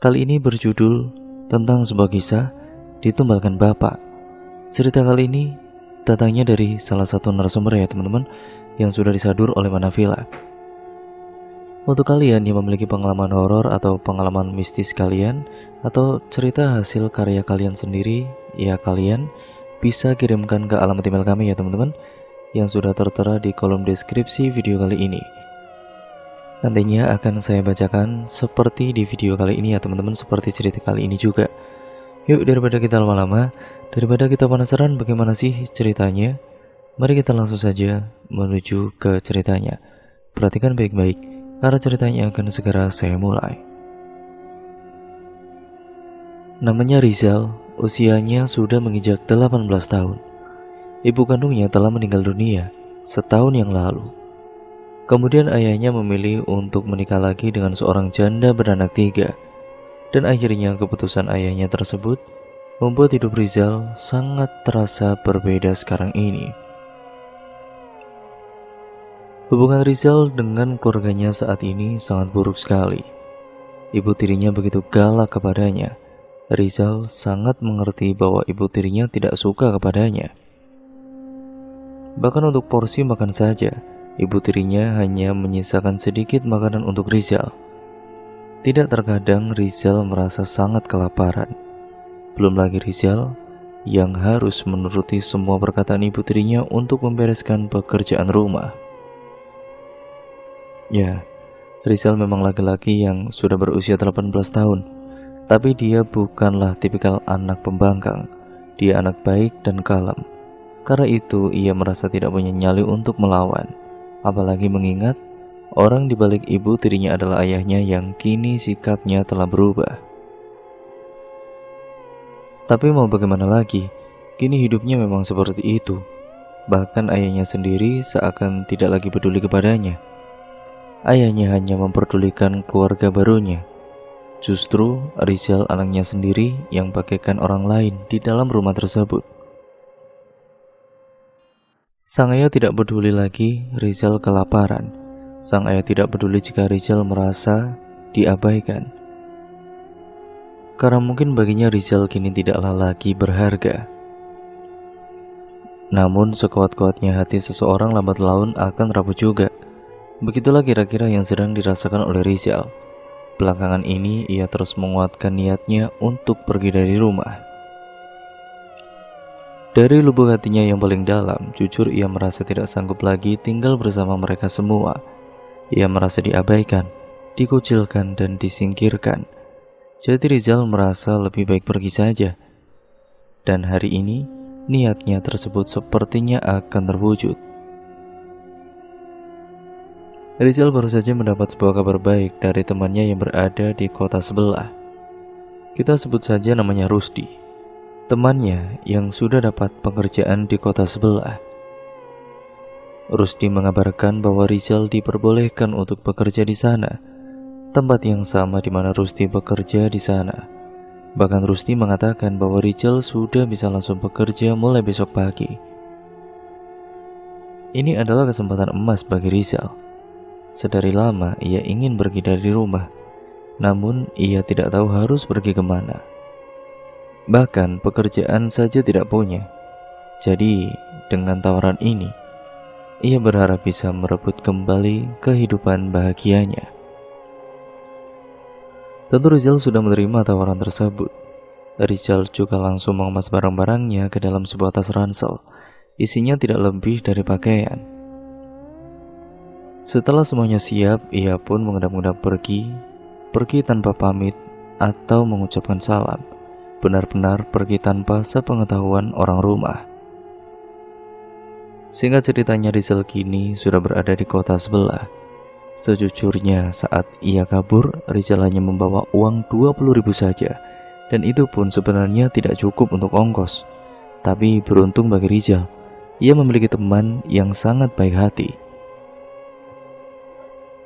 Kali ini berjudul tentang sebuah kisah ditumbalkan Bapak. Cerita kali ini datangnya dari salah satu narasumber ya teman-teman, yang sudah disadur oleh Manavila. Untuk kalian yang memiliki pengalaman horor atau pengalaman mistis kalian, atau cerita hasil karya kalian sendiri, ya kalian bisa kirimkan ke alamat email kami ya teman-teman, yang sudah tertera di kolom deskripsi video kali ini. Nantinya akan saya bacakan seperti di video kali ini ya teman-teman, seperti cerita kali ini juga. Yuk, daripada kita lama-lama, daripada kita penasaran bagaimana sih ceritanya, mari kita langsung saja menuju ke ceritanya. Perhatikan baik-baik, karena ceritanya akan segera saya mulai. Namanya Rizal, usianya sudah menginjak 18 tahun. Ibu kandungnya telah meninggal dunia setahun yang lalu. Kemudian ayahnya memilih untuk menikah lagi dengan seorang janda beranak 3. Dan akhirnya keputusan ayahnya tersebut membuat hidup Rizal sangat terasa berbeda sekarang ini. Hubungan Rizal dengan keluarganya saat ini sangat buruk sekali. Ibu tirinya begitu galak kepadanya. Rizal sangat mengerti bahwa ibu tirinya tidak suka kepadanya. Bahkan untuk porsi makan saja, ibu tirinya hanya menyisakan sedikit makanan untuk Rizal. Tidak terkadang Rizal merasa sangat kelaparan. Belum lagi Rizal yang harus menuruti semua perkataan ibu tirinya untuk membereskan pekerjaan rumah. Ya, Rizal memang laki-laki yang sudah berusia 18 tahun. Tapi dia bukanlah tipikal anak pembangkang. Dia anak baik dan kalem. Karena itu ia merasa tidak punya nyali untuk melawan. Apalagi mengingat orang di balik ibu tirinya adalah ayahnya yang kini sikapnya telah berubah. Tapi mau bagaimana lagi, kini hidupnya memang seperti itu. Bahkan ayahnya sendiri seakan tidak lagi peduli kepadanya. Ayahnya hanya memperdulikan keluarga barunya. Justru Rizal anaknya sendiri yang bagaikan orang lain di dalam rumah tersebut. Sang ayah tidak peduli lagi Rizal kelaparan. Sang ayah tidak peduli jika Rizal merasa diabaikan. Karena mungkin baginya Rizal kini tidaklah lagi berharga. Namun sekuat-kuatnya hati seseorang lambat laun akan rapuh juga. Begitulah kira-kira yang sedang dirasakan oleh Rizal. Belakangan ini ia terus menguatkan niatnya untuk pergi dari rumah. Dari lubuk hatinya yang paling dalam, jujur ia merasa tidak sanggup lagi tinggal bersama mereka semua. Ia merasa diabaikan, dikucilkan dan disingkirkan. Jadi Rizal merasa lebih baik pergi saja. Dan hari ini, niatnya tersebut sepertinya akan terwujud. Rizal baru saja mendapat sebuah kabar baik dari temannya yang berada di kota sebelah. Kita sebut saja namanya Rusdi. Temannya yang sudah dapat pekerjaan di kota sebelah. Rusdi mengabarkan bahwa Rizal diperbolehkan untuk bekerja di sana, tempat yang sama di mana Rusdi bekerja di sana. Bahkan Rusdi mengatakan bahwa Rizal sudah bisa langsung bekerja mulai besok pagi. Ini adalah kesempatan emas bagi Rizal. Sedari lama ia ingin pergi dari rumah, namun ia tidak tahu harus pergi kemana. Bahkan pekerjaan saja tidak punya. Jadi dengan tawaran ini, ia berharap bisa merebut kembali kehidupan bahagianya. Tentu Rizal sudah menerima tawaran tersebut. Rizal juga langsung mengemas barang-barangnya ke dalam sebuah tas ransel. Isinya tidak lebih dari pakaian. Setelah semuanya siap, ia pun mengendap-endap pergi tanpa pamit atau mengucapkan salam. Benar-benar pergi tanpa sepengetahuan orang rumah. Singkat ceritanya, Rizal kini sudah berada di kota sebelah. Sejujurnya saat ia kabur, Rizal hanya membawa uang 20.000 saja. Dan itu pun sebenarnya tidak cukup untuk ongkos. Tapi beruntung bagi Rizal, ia memiliki teman yang sangat baik hati.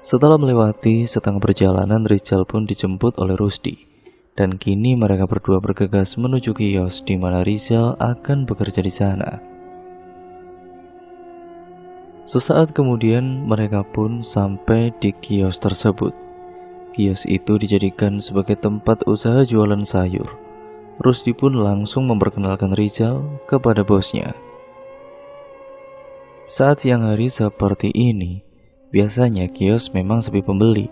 Setelah melewati setengah perjalanan, Rizal pun dijemput oleh Rusdi. Dan kini mereka berdua bergegas menuju kios di mana Rizal akan bekerja di sana. Sesaat kemudian mereka pun sampai di kios tersebut. Kios itu dijadikan sebagai tempat usaha jualan sayur. Rusdi pun langsung memperkenalkan Rizal kepada bosnya. Saat siang hari seperti ini, biasanya kios memang sepi pembeli.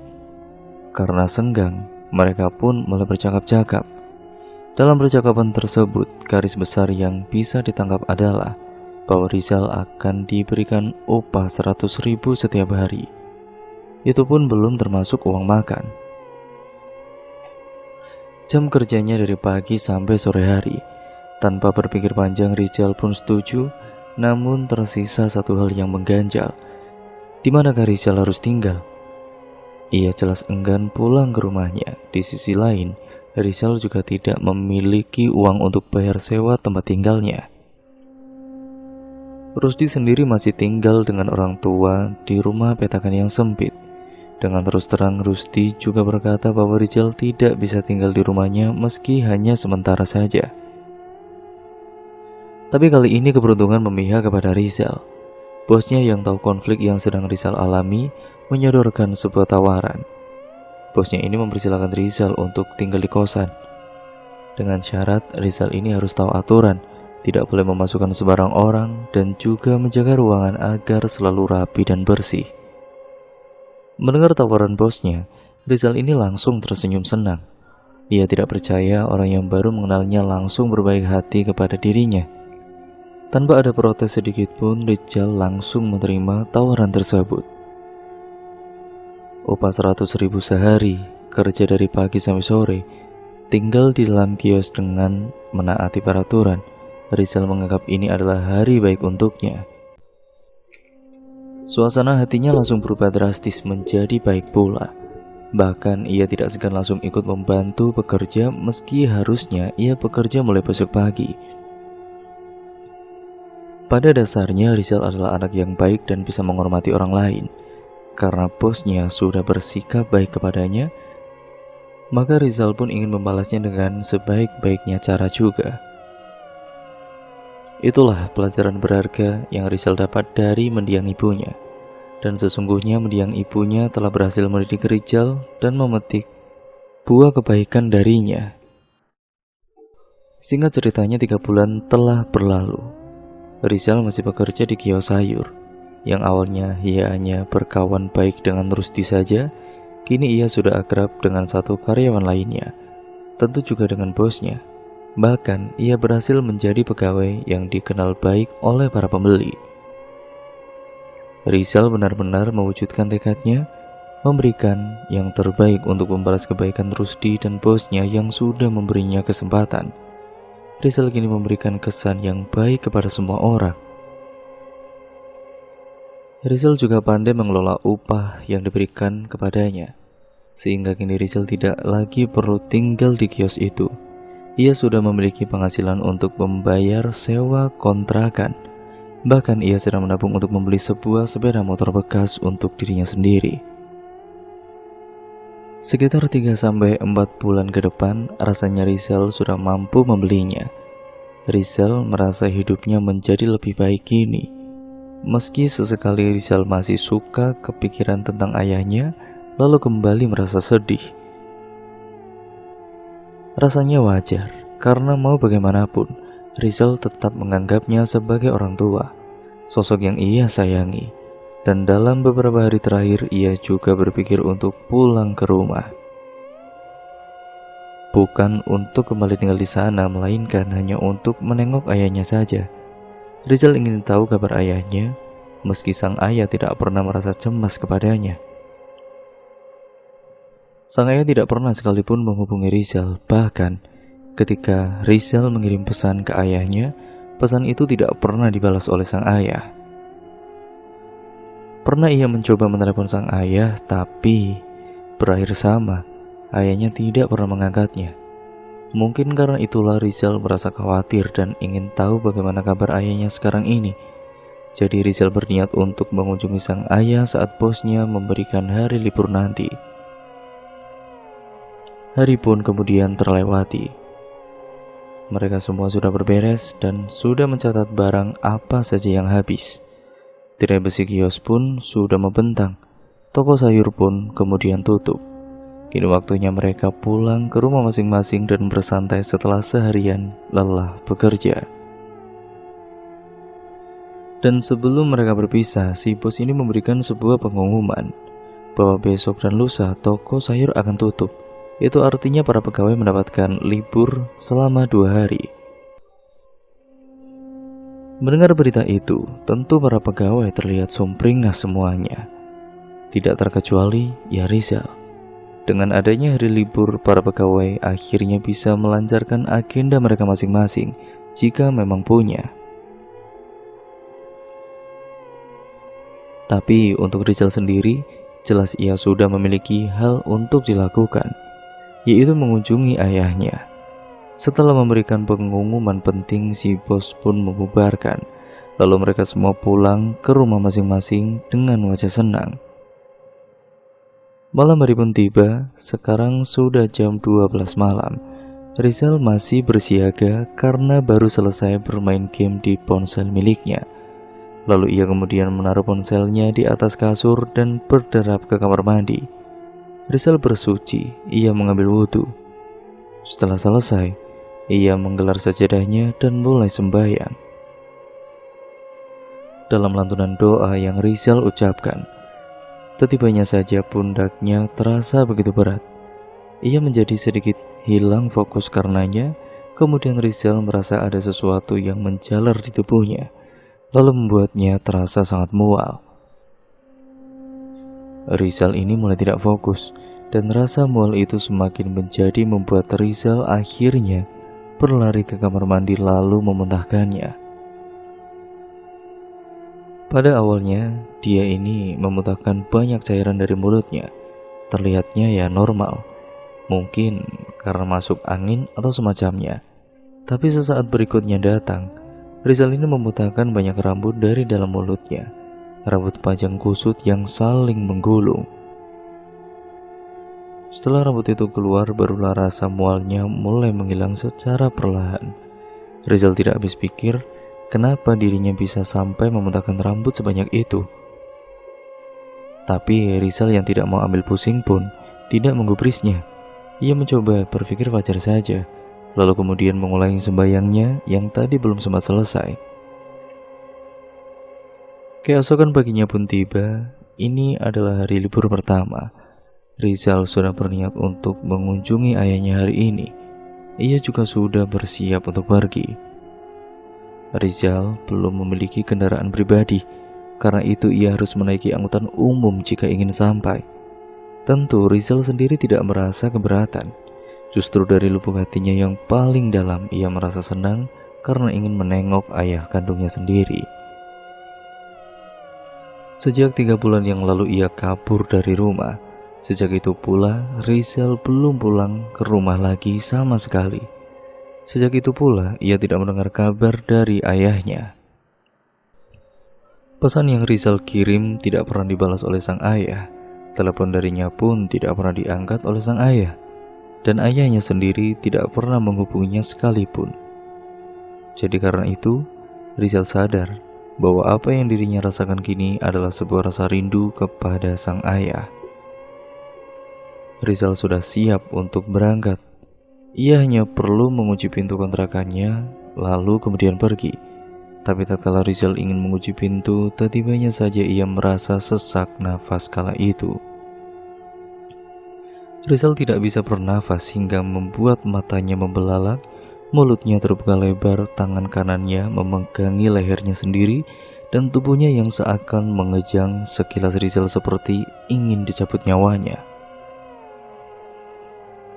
Karena senggang, mereka pun mulai bercakap-cakap. Dalam percakapan tersebut, garis besar yang bisa ditangkap adalah bahwa Rizal akan diberikan upah 100.000 setiap hari. Itu pun belum termasuk uang makan. Jam kerjanya dari pagi sampai sore hari. Tanpa berpikir panjang, Rizal pun setuju. Namun tersisa satu hal yang mengganjal. Di manakah Rizal harus tinggal? Ia jelas enggan pulang ke rumahnya. Di sisi lain, Rizal juga tidak memiliki uang untuk bayar sewa tempat tinggalnya. Rusdi sendiri masih tinggal dengan orang tua di rumah petakan yang sempit. Dengan terus terang, Rusdi juga berkata bahwa Rizal tidak bisa tinggal di rumahnya meski hanya sementara saja. Tapi kali ini keberuntungan memihak kepada Rizal. Bosnya yang tahu konflik yang sedang Rizal alami menyodorkan sebuah tawaran. Bosnya ini mempersilahkan Rizal untuk tinggal di kosan. Dengan syarat Rizal ini harus tahu aturan, tidak boleh memasukkan sembarang orang, dan juga menjaga ruangan agar selalu rapi dan bersih. Mendengar tawaran bosnya, Rizal ini langsung tersenyum senang. Ia tidak percaya orang yang baru mengenalnya langsung berbaik hati kepada dirinya. Tanpa ada protes sedikit pun, Rizal langsung menerima tawaran tersebut. Upah 100.000 sehari, kerja dari pagi sampai sore, tinggal di dalam kios dengan menaati peraturan. Rizal menganggap ini adalah hari baik untuknya. Suasana hatinya langsung berubah drastis menjadi baik pula. Bahkan ia tidak segan langsung ikut membantu bekerja meski harusnya ia bekerja mulai besok pagi. Pada dasarnya Rizal adalah anak yang baik dan bisa menghormati orang lain. Karena bosnya sudah bersikap baik kepadanya, maka Rizal pun ingin membalasnya dengan sebaik-baiknya cara juga. Itulah pelajaran berharga yang Rizal dapat dari mendiang ibunya. Dan sesungguhnya mendiang ibunya telah berhasil mendidik Rizal dan memetik buah kebaikan darinya. Singkat ceritanya 3 bulan telah berlalu. Rizal masih bekerja di kios sayur. Yang awalnya ia hanya berkawan baik dengan Rusdi saja, kini ia sudah akrab dengan satu karyawan lainnya. Tentu juga dengan bosnya. Bahkan ia berhasil menjadi pegawai yang dikenal baik oleh para pembeli. Rizal benar-benar mewujudkan tekadnya, memberikan yang terbaik untuk membalas kebaikan Rusdi dan bosnya yang sudah memberinya kesempatan. Rizal kini memberikan kesan yang baik kepada semua orang. Rizal juga pandai mengelola upah yang diberikan kepadanya, sehingga kini Rizal tidak lagi perlu tinggal di kios itu. Ia sudah memiliki penghasilan untuk membayar sewa kontrakan. Bahkan ia sedang menabung untuk membeli sebuah sepeda motor bekas untuk dirinya sendiri. Sekitar 3-4 bulan ke depan, rasanya Rizal sudah mampu membelinya. Rizal merasa hidupnya menjadi lebih baik kini. Meski sesekali Rizal masih suka kepikiran tentang ayahnya, lalu kembali merasa sedih. Rasanya wajar, karena mau bagaimanapun, Rizal tetap menganggapnya sebagai orang tua, sosok yang ia sayangi. Dan dalam beberapa hari terakhir, ia juga berpikir untuk pulang ke rumah. Bukan untuk kembali tinggal di sana, melainkan hanya untuk menengok ayahnya saja. Rizal ingin tahu kabar ayahnya, meski sang ayah tidak pernah merasa cemas kepadanya. Sang ayah tidak pernah sekalipun menghubungi Rizal. Bahkan ketika Rizal mengirim pesan ke ayahnya, pesan itu tidak pernah dibalas oleh sang ayah. Pernah ia mencoba menelepon sang ayah, tapi berakhir sama. Ayahnya tidak pernah mengangkatnya. Mungkin karena itulah Rizal merasa khawatir dan ingin tahu bagaimana kabar ayahnya sekarang ini. Jadi Rizal berniat untuk mengunjungi sang ayah saat bosnya memberikan hari libur nanti. Hari pun kemudian terlewati. Mereka semua sudah berberes dan sudah mencatat barang apa saja yang habis. Tirai besi kios pun sudah membentang. Toko sayur pun kemudian tutup. Kini waktunya mereka pulang ke rumah masing-masing dan bersantai setelah seharian lelah bekerja. Dan sebelum mereka berpisah, si bos ini memberikan sebuah pengumuman bahwa besok dan lusa toko sayur akan tutup. Itu artinya para pegawai mendapatkan libur selama 2 hari. Mendengar berita itu, tentu para pegawai terlihat sumringah semuanya. Tidak terkecuali ya Rizal. Dengan adanya hari libur, para pegawai akhirnya bisa melancarkan agenda mereka masing-masing jika memang punya. Tapi untuk Rizal sendiri, jelas ia sudah memiliki hal untuk dilakukan, yaitu mengunjungi ayahnya. Setelah memberikan pengumuman penting, si bos pun membubarkan. Lalu mereka semua pulang ke rumah masing-masing dengan wajah senang. Malam hari pun tiba, sekarang sudah jam 12 malam. Rizal masih bersiaga karena baru selesai bermain game di ponsel miliknya. Lalu ia kemudian menaruh ponselnya di atas kasur dan berderap ke kamar mandi. Rizal bersuci, ia mengambil wudhu. Setelah selesai, ia menggelar sajadahnya dan mulai sembahyang. Dalam lantunan doa yang Rizal ucapkan, setibanya saja pundaknya terasa begitu berat. Ia menjadi sedikit hilang fokus karenanya. Kemudian Rizal merasa ada sesuatu yang menjalar di tubuhnya, lalu membuatnya terasa sangat mual. Rizal ini mulai tidak fokus, dan rasa mual itu semakin menjadi membuat Rizal akhirnya berlari ke kamar mandi lalu memuntahkannya. Pada awalnya, dia ini memuntahkan banyak cairan dari mulutnya. Terlihatnya ya normal, mungkin karena masuk angin atau semacamnya. Tapi sesaat berikutnya datang, Rizal ini memuntahkan banyak rambut dari dalam mulutnya. Rambut panjang kusut yang saling menggulung. Setelah rambut itu keluar, barulah rasa mualnya mulai menghilang secara perlahan. Rizal tidak habis pikir kenapa dirinya bisa sampai memuntahkan rambut sebanyak itu. Tapi Rizal yang tidak mau ambil pusing pun tidak menggubrisnya. Ia mencoba berpikir wajar saja, lalu kemudian mengulangi sembahyangnya yang tadi belum sempat selesai. Keesokan paginya pun tiba. Ini adalah hari libur pertama. Rizal sudah berniat untuk mengunjungi ayahnya hari ini. Ia juga sudah bersiap untuk pergi. Rizal belum memiliki kendaraan pribadi, karena itu ia harus menaiki angkutan umum jika ingin sampai. Tentu Rizal sendiri tidak merasa keberatan. Justru dari lubuk hatinya yang paling dalam, ia merasa senang karena ingin menengok ayah kandungnya sendiri. Sejak 3 bulan yang lalu ia kabur dari rumah. Sejak itu pula Rizal belum pulang ke rumah lagi sama sekali. Sejak itu pula ia tidak mendengar kabar dari ayahnya. Pesan yang Rizal kirim tidak pernah dibalas oleh sang ayah. Telepon darinya pun tidak pernah diangkat oleh sang ayah. Dan ayahnya sendiri tidak pernah menghubunginya sekalipun. Jadi karena itu, Rizal sadar bahwa apa yang dirinya rasakan kini adalah sebuah rasa rindu kepada sang ayah. Rizal sudah siap untuk berangkat. Ia hanya perlu mengunci pintu kontrakannya, lalu kemudian pergi. Tapi tatkala Rizal ingin mengunci pintu, tiba-tibanya saja ia merasa sesak nafas kala itu. Rizal tidak bisa bernafas hingga membuat matanya membelalak, mulutnya terbuka lebar, tangan kanannya memegangi lehernya sendiri, dan tubuhnya yang seakan mengejang. Sekilas Rizal seperti ingin dicabut nyawanya.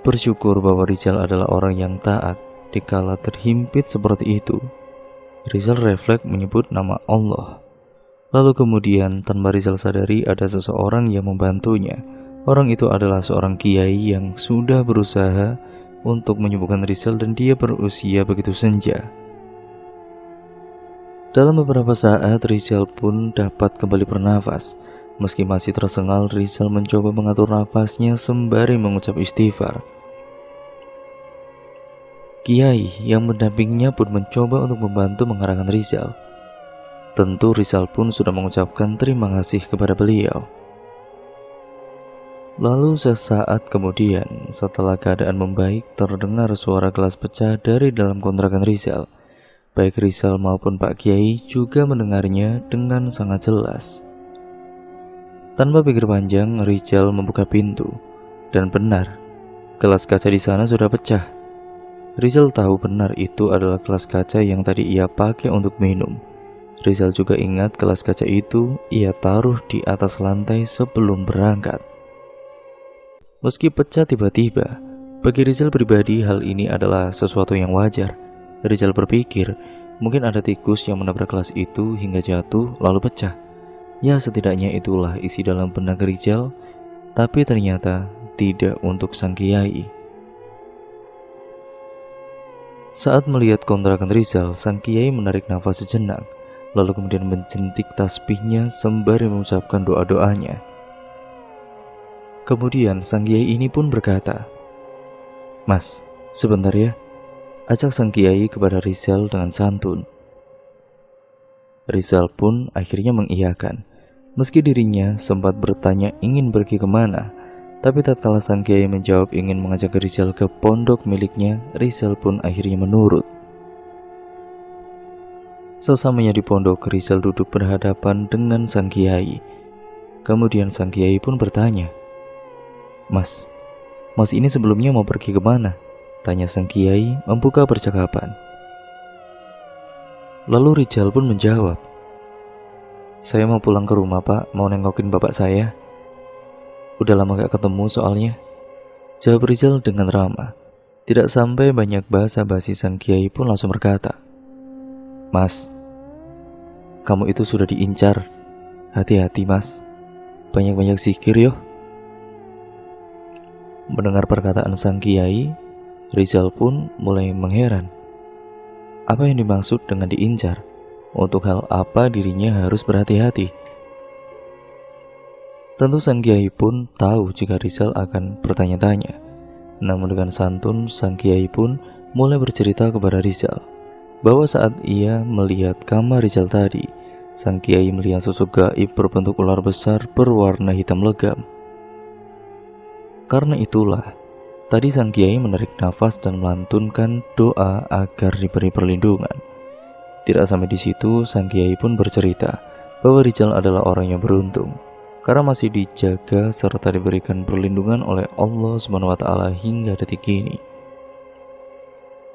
Bersyukur bahwa Rizal adalah orang yang taat. Dikala terhimpit seperti itu, Rizal refleks menyebut nama Allah. Lalu kemudian tanpa Rizal sadari ada seseorang yang membantunya. Orang itu adalah seorang kiai yang sudah berusaha untuk menyembuhkan Rizal, dan dia berusia begitu senja. Dalam beberapa saat Rizal pun dapat kembali bernafas. Meski masih tersengal, Rizal mencoba mengatur nafasnya sembari mengucap istighfar. Kiai yang mendampinginya pun mencoba untuk membantu mengarahkan Rizal. Tentu Rizal pun sudah mengucapkan terima kasih kepada beliau. Lalu sesaat kemudian, setelah keadaan membaik, terdengar suara gelas pecah dari dalam kontrakan Rizal. Baik Rizal maupun Pak Kiai juga mendengarnya dengan sangat jelas. Tanpa pikir panjang, Rizal membuka pintu. Dan benar, gelas kaca di sana sudah pecah. Rizal tahu benar itu adalah gelas kaca yang tadi ia pakai untuk minum. Rizal juga ingat gelas kaca itu ia taruh di atas lantai sebelum berangkat. Meski pecah tiba-tiba, bagi Rizal pribadi hal ini adalah sesuatu yang wajar. Rizal berpikir, mungkin ada tikus yang menabrak gelas itu hingga jatuh lalu pecah. Ya, setidaknya itulah isi dalam benak Rizal, tapi ternyata tidak untuk sang kiai. Saat melihat kontrakan Rizal, sang kiai menarik nafas sejenak, lalu kemudian mencentik tasbihnya sembari mengucapkan doa-doanya. Kemudian sang kiai ini pun berkata, "Mas, sebentar ya," ajak sang kiai kepada Rizal dengan santun. Rizal pun akhirnya mengiyakan, meski dirinya sempat bertanya ingin pergi kemana. Tapi tatkala sang kiai menjawab ingin mengajak Rizal ke pondok miliknya, Rizal pun akhirnya menurut. Sesamanya di pondok, Rizal duduk berhadapan dengan sang kiai. Kemudian sang kiai pun bertanya, Mas ini sebelumnya mau pergi kemana?" tanya sang kiai membuka percakapan. Lalu Rizal pun menjawab, "Saya mau pulang ke rumah Pak, mau nengokin bapak saya. Udah lama gak ketemu soalnya," jawab Rizal dengan ramah. Tidak sampai banyak basa-basi sang kiai pun langsung berkata, "Mas, kamu itu sudah diincar. Hati-hati mas, banyak-banyak zikir yo." Mendengar perkataan sang kiai, Rizal pun mulai mengheran. Apa yang dimaksud dengan diincar? Untuk hal apa dirinya harus berhati-hati? Tentu sang kiai pun tahu jika Rizal akan bertanya-tanya. Namun dengan santun, sang kiai pun mulai bercerita kepada Rizal bahwa saat ia melihat kamar Rizal tadi, sang kiai melihat sosok gaib berbentuk ular besar berwarna hitam legam. Karena itulah, tadi sang kiai menarik nafas dan melantunkan doa agar diberi perlindungan. Tidak sampai di situ, sang kiai pun bercerita bahwa Rizal adalah orang yang beruntung karena masih dijaga serta diberikan perlindungan oleh Allah SWT hingga detik ini.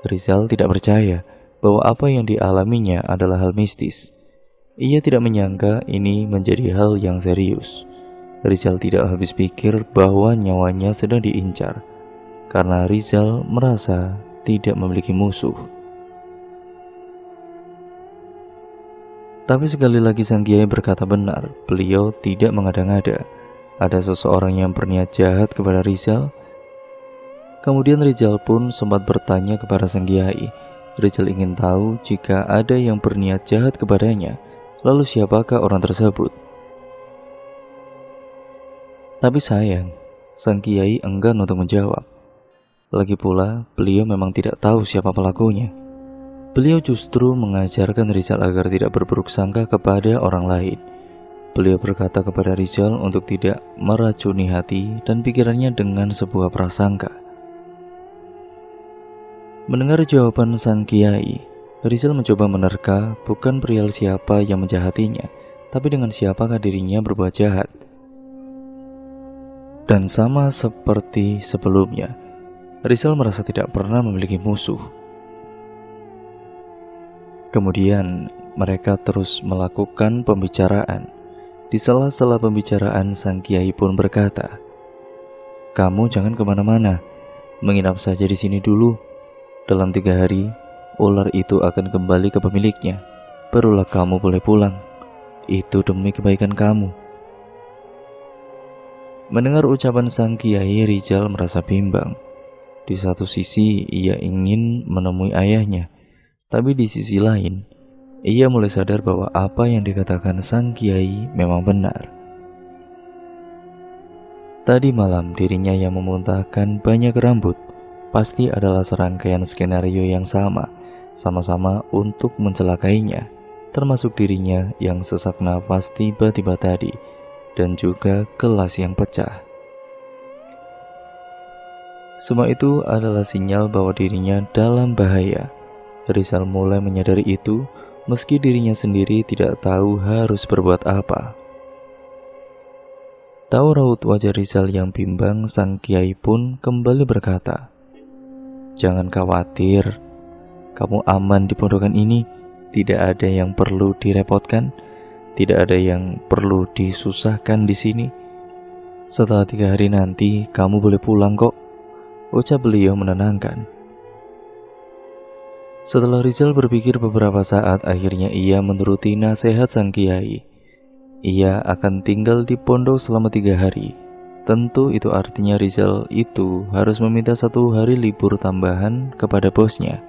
Rizal tidak percaya bahwa apa yang dialaminya adalah hal mistis. Ia tidak menyangka ini menjadi hal yang serius. Rizal tidak habis pikir bahwa nyawanya sedang diincar, karena Rizal merasa tidak memiliki musuh. Tapi sekali lagi sang kiai berkata benar, beliau tidak mengada-ngada. Ada seseorang yang berniat jahat kepada Rizal. Kemudian Rizal pun sempat bertanya kepada sang kiai. Rizal ingin tahu jika ada yang berniat jahat kepadanya, lalu siapakah orang tersebut? Tapi sayang, sang kiai enggan untuk menjawab. Lagi pula, beliau memang tidak tahu siapa pelakunya. Beliau justru mengajarkan Rizal agar tidak berburuk sangka kepada orang lain. Beliau berkata kepada Rizal untuk tidak meracuni hati dan pikirannya dengan sebuah prasangka. Mendengar jawaban sang kiai, Rizal mencoba menerka bukan perihal siapa yang menjahatinya, tapi dengan siapakah dirinya berbuat jahat. Dan sama seperti sebelumnya, Rizal merasa tidak pernah memiliki musuh. Kemudian mereka terus melakukan pembicaraan. Di sela-sela pembicaraan, sang kiai pun berkata, "Kamu jangan kemana-mana, menginap saja di sini dulu. Dalam 3 hari, ular itu akan kembali ke pemiliknya. Barulah kamu boleh pulang. Itu demi kebaikan kamu." Mendengar ucapan sang kiai, Rizal merasa bimbang. Di satu sisi, ia ingin menemui ayahnya. Tapi di sisi lain, ia mulai sadar bahwa apa yang dikatakan sang kiai memang benar. Tadi malam dirinya yang memuntahkan banyak rambut pasti adalah serangkaian skenario yang sama-sama untuk mencelakainya, termasuk dirinya yang sesak nafas tiba-tiba tadi, dan juga gelas yang pecah. Semua itu adalah sinyal bahwa dirinya dalam bahaya. Rizal mulai menyadari itu, meski dirinya sendiri tidak tahu harus berbuat apa. Tahu raut wajah Rizal yang bimbang, sang kiai pun kembali berkata, "Jangan khawatir, kamu aman di pondokan ini. Tidak ada yang perlu direpotkan, tidak ada yang perlu disusahkan di sini. Setelah 3 hari nanti, kamu boleh pulang kok," ucap beliau menenangkan. Setelah Rizal berpikir beberapa saat, akhirnya ia menuruti nasihat sang kiai. Ia akan tinggal di pondok selama 3 hari. Tentu itu artinya Rizal itu harus meminta 1 hari libur tambahan kepada bosnya.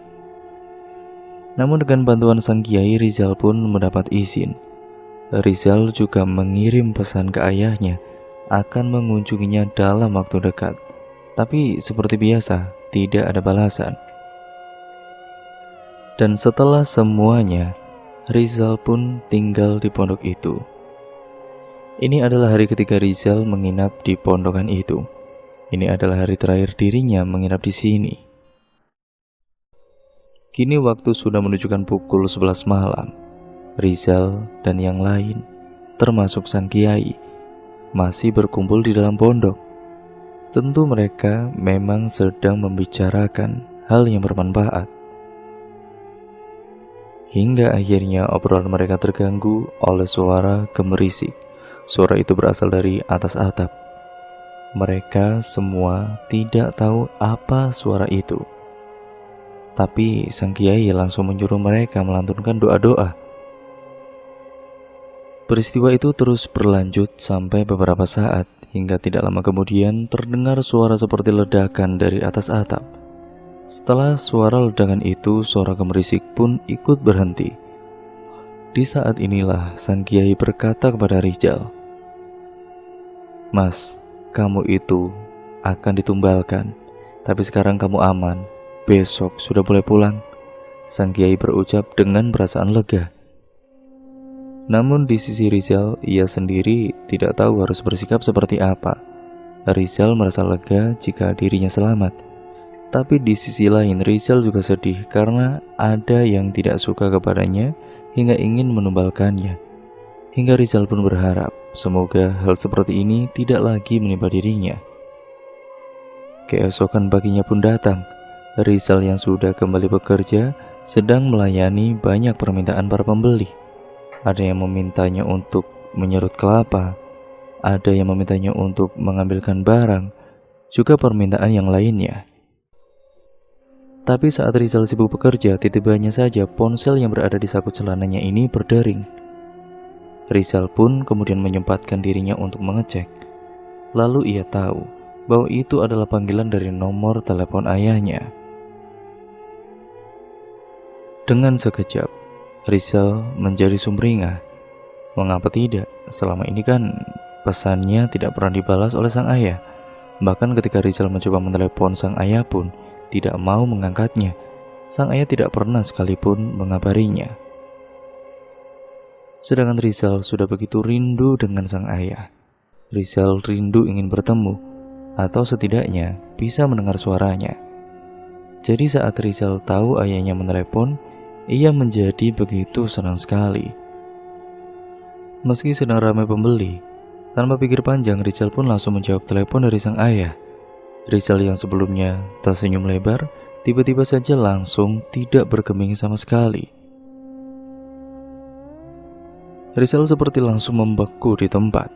Namun dengan bantuan sang kiai, Rizal pun mendapat izin. Rizal juga mengirim pesan ke ayahnya akan mengunjunginya dalam waktu dekat. Tapi seperti biasa, tidak ada balasan. Dan setelah semuanya, Rizal pun tinggal di pondok itu. Ini adalah hari ketiga Rizal menginap di pondokan itu. Ini adalah hari terakhir dirinya menginap di sini. Kini waktu sudah menunjukkan pukul 11 malam. Rizal dan yang lain, termasuk sang kiai, masih berkumpul di dalam pondok. Tentu mereka memang sedang membicarakan hal yang bermanfaat. Hingga akhirnya obrolan mereka terganggu oleh suara gemerisik. Suara itu berasal dari atas atap. Mereka semua tidak tahu apa suara itu. Tapi sang kiai langsung menyuruh mereka melantunkan doa-doa. Peristiwa itu terus berlanjut sampai beberapa saat, hingga tidak lama kemudian terdengar suara seperti ledakan dari atas atap. Setelah suara ledakan itu, suara gemerisik pun ikut berhenti. Di saat inilah sang kiai berkata kepada Rizal, "Mas, kamu itu akan ditumbalkan, tapi sekarang kamu aman. Besok sudah boleh pulang." Sang kiai berucap dengan perasaan lega. Namun di sisi Rizal, ia sendiri tidak tahu harus bersikap seperti apa. Rizal merasa lega jika dirinya selamat. Tapi di sisi lain, Rizal juga sedih karena ada yang tidak suka kepadanya hingga ingin menumbalkannya. Hingga Rizal pun berharap semoga hal seperti ini tidak lagi menimpa dirinya. Keesokan paginya pun datang. Rizal yang sudah kembali bekerja sedang melayani banyak permintaan para pembeli. Ada yang memintanya untuk menyerut kelapa, ada yang memintanya untuk mengambilkan barang, juga permintaan yang lainnya. Tapi saat Rizal sibuk bekerja, tiba-tibanya saja ponsel yang berada di saku celananya ini berdering. Rizal pun kemudian menyempatkan dirinya untuk mengecek. Lalu ia tahu bahwa itu adalah panggilan dari nomor telepon ayahnya. Dengan sekejap, Rizal menjadi sumringah. Mengapa tidak? Selama ini kan pesannya tidak pernah dibalas oleh sang ayah. Bahkan ketika Rizal mencoba menelepon sang ayah pun tidak mau mengangkatnya. Sang ayah tidak pernah sekalipun mengabarinya. Sedangkan Rizal sudah begitu rindu dengan sang ayah. Rizal rindu ingin bertemu, atau setidaknya bisa mendengar suaranya. Jadi saat Rizal tahu ayahnya menelepon, ia menjadi begitu senang sekali. Meski sedang ramai pembeli, tanpa pikir panjang Rizal pun langsung menjawab telepon dari sang ayah. Rizal yang sebelumnya tersenyum lebar, tiba-tiba saja langsung tidak bergeming sama sekali. Rizal seperti langsung membeku di tempat.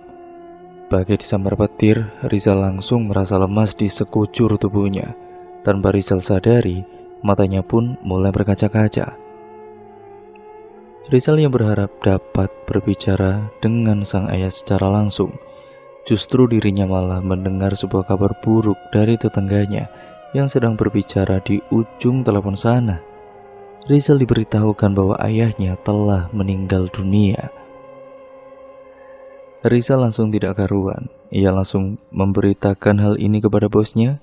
Bagai disambar petir, Rizal langsung merasa lemas di sekujur tubuhnya. Tanpa Rizal sadari, matanya pun mulai berkaca-kaca. Rizal yang berharap dapat berbicara dengan sang ayah secara langsung, justru dirinya malah mendengar sebuah kabar buruk dari tetangganya yang sedang berbicara di ujung telepon sana. Rizal diberitahukan bahwa ayahnya telah meninggal dunia. Rizal langsung tidak karuan. Ia langsung memberitakan hal ini kepada bosnya,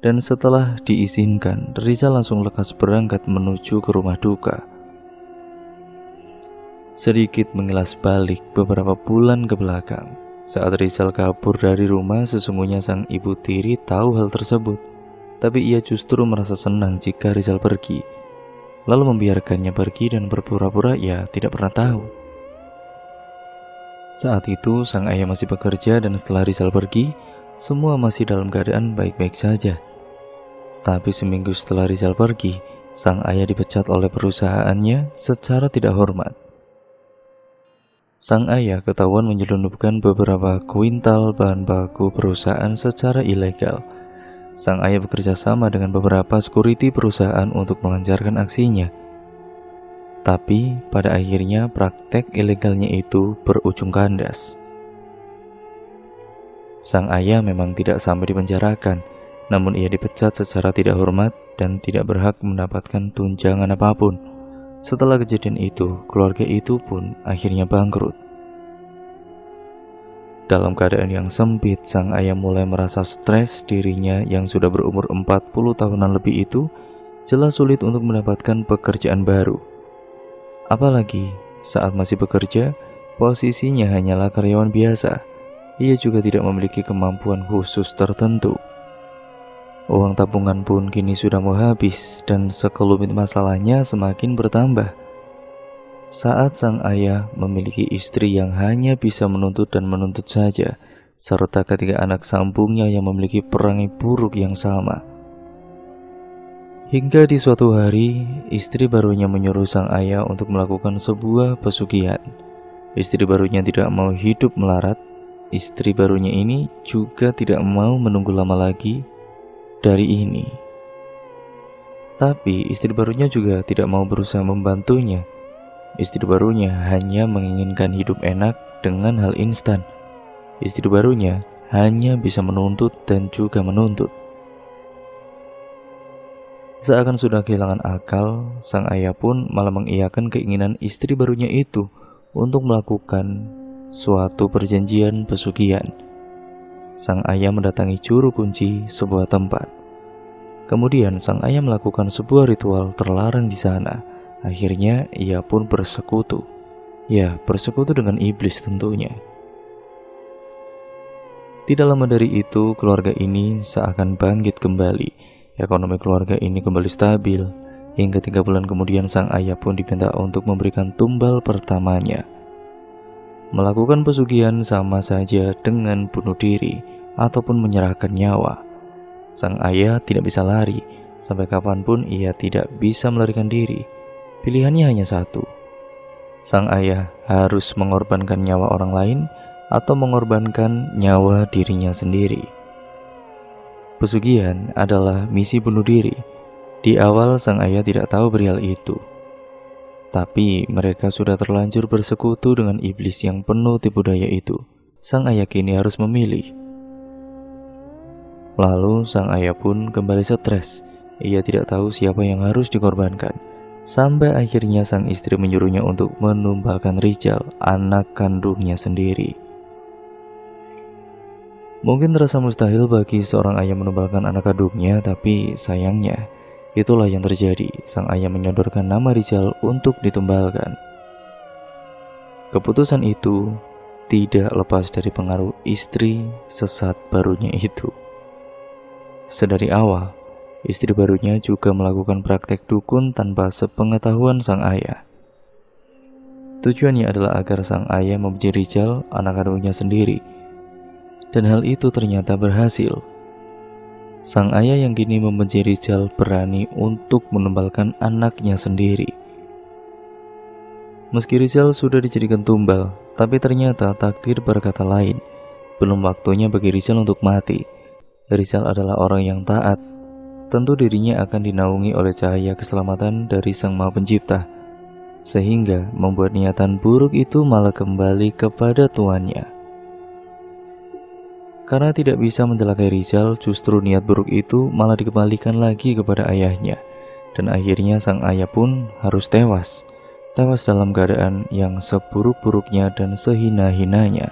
dan setelah diizinkan, Rizal langsung lekas berangkat menuju ke rumah duka. Sedikit mengilas balik beberapa bulan ke belakang, saat Rizal kabur dari rumah, sesungguhnya sang ibu tiri tahu hal tersebut. tapi ia justru merasa senang jika Rizal pergi, lalu membiarkannya pergi dan berpura-pura ia tidak pernah tahu. Saat itu sang ayah masih bekerja dan setelah Rizal pergi, semua masih dalam keadaan baik-baik saja. Tapi seminggu setelah Rizal pergi, sang ayah dipecat oleh perusahaannya secara tidak hormat. Sang ayah ketahuan menyelundupkan beberapa kuintal bahan baku perusahaan secara ilegal. Sang ayah bekerja sama dengan beberapa security perusahaan untuk melancarkan aksinya. Tapi pada akhirnya praktek ilegalnya itu berujung kandas. Sang ayah memang tidak sampai dipenjarakan, namun ia dipecat secara tidak hormat dan tidak berhak mendapatkan tunjangan apapun. Setelah kejadian itu, keluarga itu pun akhirnya bangkrut. Dalam keadaan yang sempit, sang ayah mulai merasa stres. Dirinya yang sudah berumur 40 tahunan lebih itu jelas sulit untuk mendapatkan pekerjaan baru. Apalagi saat masih bekerja, posisinya hanyalah karyawan biasa. Ia juga tidak memiliki kemampuan khusus tertentu. Uang tabungan pun kini sudah mau habis dan sekelumit masalahnya semakin bertambah. Saat sang ayah memiliki istri yang hanya bisa menuntut dan menuntut saja, serta ketiga anak sambungnya yang memiliki perangai buruk yang sama. Hingga di suatu hari, istri barunya menyuruh sang ayah untuk melakukan sebuah pesugihan. Istri barunya tidak mau hidup melarat. Istri barunya ini juga tidak mau menunggu lama lagi dari ini. Tapi istri barunya juga tidak mau berusaha membantunya. Istri barunya hanya menginginkan hidup enak dengan hal instan. Istri barunya hanya bisa menuntut dan juga menuntut. Seakan sudah kehilangan akal, sang ayah pun malah mengiyakan keinginan istri barunya itu untuk melakukan suatu perjanjian pesugihan. Sang ayah mendatangi juru kunci sebuah tempat. Kemudian sang ayah melakukan sebuah ritual terlarang di sana. Akhirnya ia pun bersekutu. Ya, bersekutu dengan iblis tentunya. Tidak lama dari itu, keluarga ini seakan bangkit kembali. Ekonomi keluarga ini kembali stabil. Hingga 3 bulan kemudian sang ayah pun diminta untuk memberikan tumbal pertamanya. Melakukan pesugihan sama saja dengan bunuh diri ataupun menyerahkan nyawa. Sang ayah tidak bisa lari, sampai kapanpun ia tidak bisa melarikan diri. Pilihannya hanya satu. Sang ayah harus mengorbankan nyawa orang lain atau mengorbankan nyawa dirinya sendiri. Pesugihan adalah misi bunuh diri. Di awal sang ayah tidak tahu perihal itu. Tapi mereka sudah terlanjur bersekutu dengan iblis yang penuh tipu daya itu. Sang ayah kini harus memilih. Lalu sang ayah pun kembali stres. Ia tidak tahu siapa yang harus dikorbankan. Sampai akhirnya sang istri menyuruhnya untuk menumbalkan Rizal, anak kandungnya sendiri. Mungkin terasa mustahil bagi seorang ayah menumbalkan anak kandungnya, tapi sayangnya itulah yang terjadi. Sang ayah menyodorkan nama Rizal untuk ditumbalkan. Keputusan itu tidak lepas dari pengaruh istri sesat barunya itu. Sedari awal, istri barunya juga melakukan praktek dukun tanpa sepengetahuan sang ayah. Tujuannya adalah agar sang ayah membenci Rizal, anak kandungnya sendiri. Dan hal itu ternyata berhasil. Sang ayah yang kini membenci Rizal berani untuk menumbalkan anaknya sendiri. Meski Rizal sudah dijadikan tumbal, tapi ternyata takdir berkata lain. Belum waktunya bagi Rizal untuk mati. Rizal adalah orang yang taat. Tentu dirinya akan dinaungi oleh cahaya keselamatan dari Sang Maha Pencipta, sehingga membuat niatan buruk itu malah kembali kepada tuannya. Karena tidak bisa mencelakai Rizal, justru niat buruk itu malah dikembalikan lagi kepada ayahnya. Dan akhirnya sang ayah pun harus tewas. Tewas dalam keadaan yang seburuk-buruknya dan sehina-hinanya.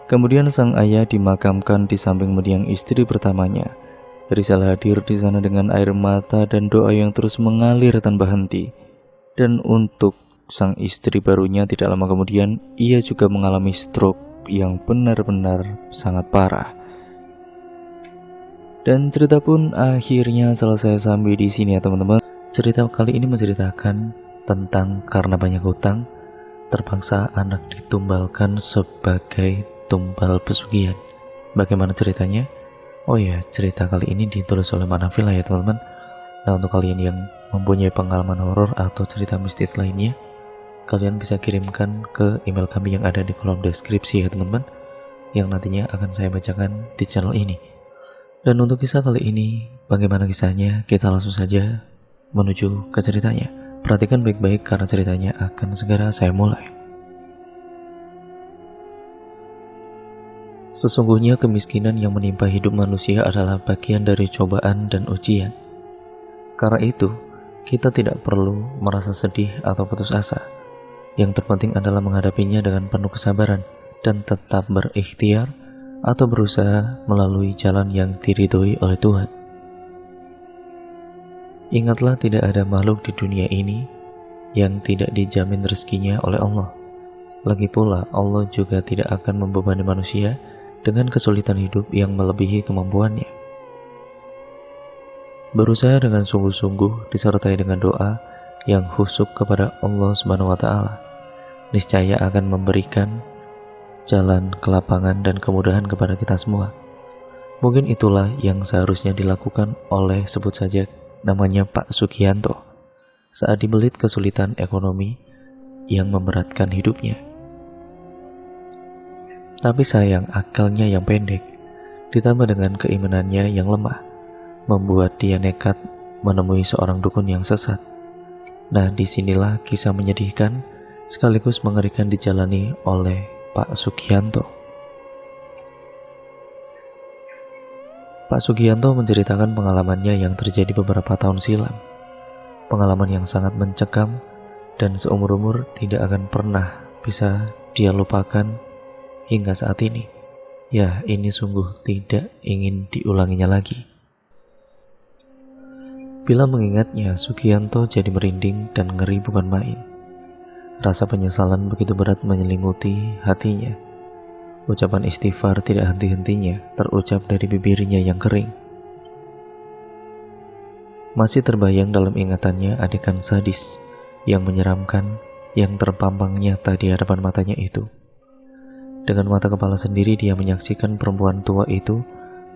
Kemudian sang ayah dimakamkan di samping mendiang istri pertamanya. Rizal hadir di sana dengan air mata dan doa yang terus mengalir tanpa henti. Dan untuk sang istri barunya tidak lama kemudian, ia juga mengalami stroke yang benar-benar sangat parah. Dan cerita pun akhirnya selesai sampai di sini ya teman-teman. Cerita kali ini menceritakan tentang karena banyak hutang, terpaksa anak ditumbalkan sebagai tumbal pesugihan. Bagaimana ceritanya? Oh ya, cerita kali ini ditulis oleh Manafila ya teman-teman. Nah, untuk kalian yang mempunyai pengalaman horor atau cerita mistis lainnya, kalian bisa kirimkan ke email kami yang ada di kolom deskripsi ya teman-teman, yang nantinya akan saya bacakan di channel ini. Dan untuk kisah kali ini, bagaimana kisahnya? Kita langsung saja menuju ke ceritanya. Perhatikan baik-baik karena ceritanya akan segera saya mulai. Sesungguhnya kemiskinan yang menimpa hidup manusia adalah bagian dari cobaan dan ujian. Karena itu, kita tidak perlu merasa sedih atau putus asa. Yang terpenting adalah menghadapinya dengan penuh kesabaran dan tetap berikhtiar atau berusaha melalui jalan yang diridhoi oleh Tuhan. Ingatlah, tidak ada makhluk di dunia ini yang tidak dijamin rezekinya oleh Allah. Lagi pula, Allah juga tidak akan membebani manusia dengan kesulitan hidup yang melebihi kemampuannya. Berusaha dengan sungguh-sungguh disertai dengan doa yang khusyuk kepada Allah Subhanahu wa Ta'ala, niscaya akan memberikan jalan kelapangan dan kemudahan kepada kita semua. Mungkin itulah yang seharusnya dilakukan oleh, sebut saja namanya, Pak Sugianto saat dibelit kesulitan ekonomi yang memberatkan hidupnya. Tapi sayang, akalnya yang pendek ditambah dengan keimanannya yang lemah membuat dia nekat menemui seorang dukun yang sesat. Nah, disinilah kisah menyedihkan sekaligus mengerikan dijalani oleh Pak Sugianto. Pak Sugianto menceritakan pengalamannya yang terjadi beberapa tahun silam. Pengalaman yang sangat mencekam dan seumur-umur tidak akan pernah bisa dia lupakan hingga saat ini. Ya, ini sungguh tidak ingin diulanginya lagi. Bila mengingatnya, Sugianto jadi merinding dan ngeri bukan main. Rasa penyesalan begitu berat menyelimuti hatinya. Ucapan istighfar tidak henti-hentinya terucap dari bibirnya yang kering. Masih terbayang dalam ingatannya adegan sadis yang menyeramkan yang terpampang nyata di hadapan matanya itu. Dengan mata kepala sendiri dia menyaksikan perempuan tua itu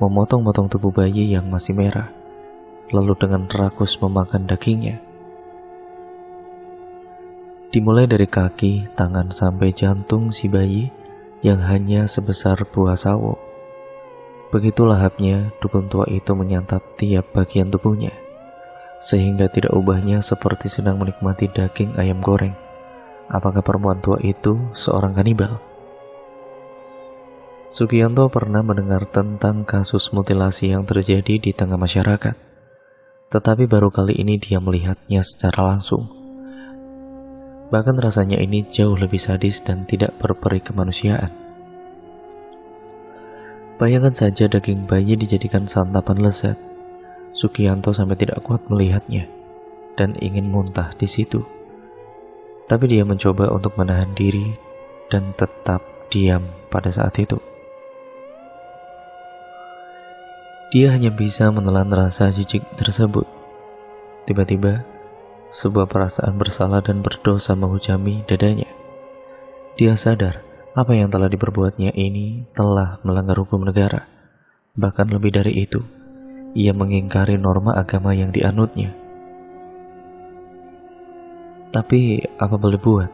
memotong-motong tubuh bayi yang masih merah, lalu dengan rakus memakan dagingnya. Dimulai dari kaki, tangan, sampai jantung si bayi yang hanya sebesar buah sawo. Begitu lahapnya dukun tua itu menyantap tiap bagian tubuhnya, sehingga tidak ubahnya seperti sedang menikmati daging ayam goreng. Apakah perempuan tua itu seorang kanibal? Sugianto pernah mendengar tentang kasus mutilasi yang terjadi di tengah masyarakat, tetapi baru kali ini dia melihatnya secara langsung. Bahkan rasanya ini jauh lebih sadis dan tidak berperi kemanusiaan. Bayangkan saja daging bayi dijadikan santapan lezat. Sugianto sampai tidak kuat melihatnya dan ingin muntah di situ. Tapi dia mencoba untuk menahan diri dan tetap diam pada saat itu. Dia hanya bisa menelan rasa jijik tersebut. Tiba-tiba, sebuah perasaan bersalah dan berdosa menghujami dadanya. Dia sadar apa yang telah diperbuatnya ini telah melanggar hukum negara. Bahkan lebih dari itu, ia mengingkari norma agama yang dianutnya. Tapi apa boleh buat?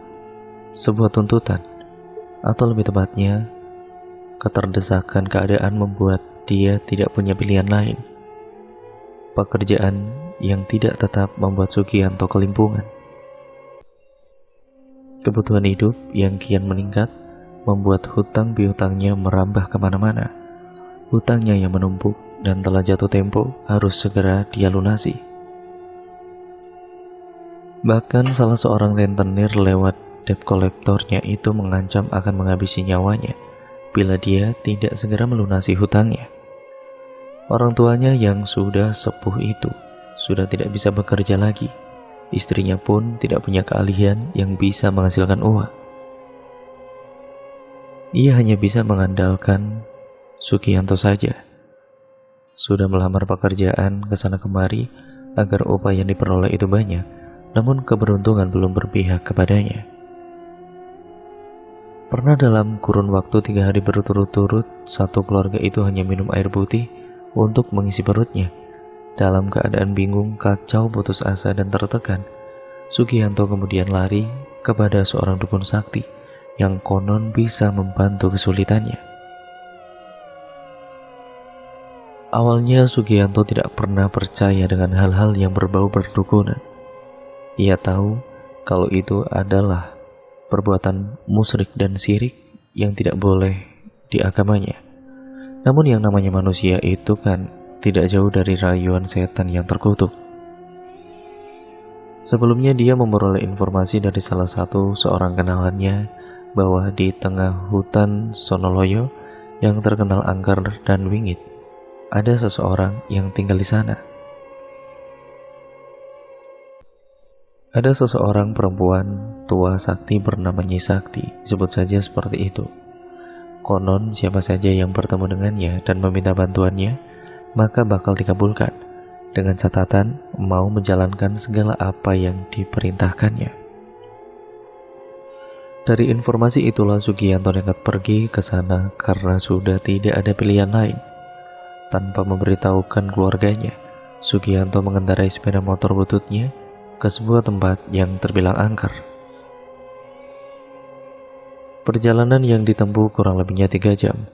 Sebuah tuntutan, atau lebih tepatnya, keterdesakan keadaan membuat dia tidak punya pilihan lain. Pekerjaan yang tidak tetap membuat Sugianto kelimpungan. Kebutuhan hidup yang kian meningkat membuat hutang piutangnya merambah kemana-mana. Hutangnya yang menumpuk dan telah jatuh tempo harus segera dia lunasi. Bahkan salah seorang rentenir lewat debt collectornya itu mengancam akan menghabisi nyawanya bila dia tidak segera melunasi hutangnya. Orang tuanya yang sudah sepuh itu sudah tidak bisa bekerja lagi. Istrinya pun tidak punya keahlian yang bisa menghasilkan uang. Ia hanya bisa mengandalkan Sugianto saja. sudah melamar pekerjaan ke sana kemari agar upah yang diperoleh itu banyak, namun keberuntungan belum berpihak kepadanya. Pernah dalam kurun waktu 3 hari berturut-turut, satu keluarga itu hanya minum air putih untuk mengisi perutnya. Dalam keadaan bingung, kacau, putus asa, dan tertekan, Sugianto kemudian lari kepada seorang dukun sakti yang konon bisa membantu kesulitannya. Awalnya Sugianto tidak pernah percaya dengan hal-hal yang berbau perdukunan. Ia tahu kalau itu adalah perbuatan musyrik dan syirik yang tidak boleh di agamanya. Namun yang namanya manusia itu kan tidak jauh dari rayuan setan yang terkutuk. Sebelumnya dia memperoleh informasi dari salah satu seorang kenalannya bahwa di tengah hutan Sonoloyo yang terkenal angker dan wingit, ada seseorang yang tinggal di sana. Ada seseorang perempuan tua sakti bernama Nyi Sakti, sebut saja seperti itu. Konon siapa saja yang bertemu dengannya dan meminta bantuannya, maka bakal dikabulkan, dengan catatan mau menjalankan segala apa yang diperintahkannya. Dari informasi itulah Sugianto nekat pergi ke sana karena sudah tidak ada pilihan lain. Tanpa memberitahukan keluarganya, Sugianto mengendarai sepeda motor bututnya ke sebuah tempat yang terbilang angker. Perjalanan yang ditempuh kurang lebihnya 3 jam.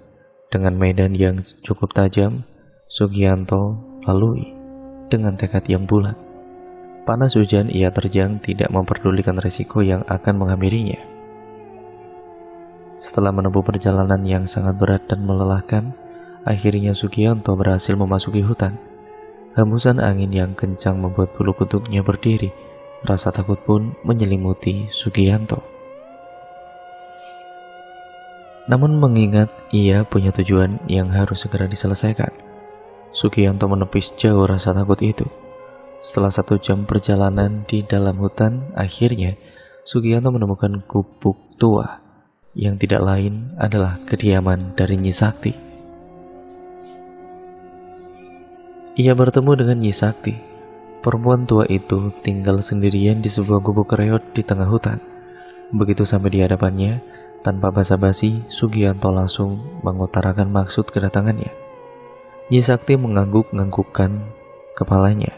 Dengan medan yang cukup tajam, Sugianto lalui dengan tekad yang bulat. Panas hujan ia terjang, tidak memperdulikan resiko yang akan menghampirinya. Setelah menempuh perjalanan yang sangat berat dan melelahkan, akhirnya Sugianto berhasil memasuki hutan. Hembusan angin yang kencang membuat bulu kuduknya berdiri. Rasa takut pun menyelimuti Sugianto. Namun mengingat ia punya tujuan yang harus segera diselesaikan, Sugianto menepis jauh rasa takut itu. Setelah 1 jam perjalanan di dalam hutan, akhirnya Sugianto menemukan gubuk tua yang tidak lain adalah kediaman dari Nyi Sakti. Ia bertemu dengan Nyi Sakti. Perempuan tua itu tinggal sendirian di sebuah gubuk reot di tengah hutan. Begitu sampai di hadapannya, tanpa basa-basi, Sugianto langsung mengutarakan maksud kedatangannya. Nyi Sakti mengangguk-anggukkan kepalanya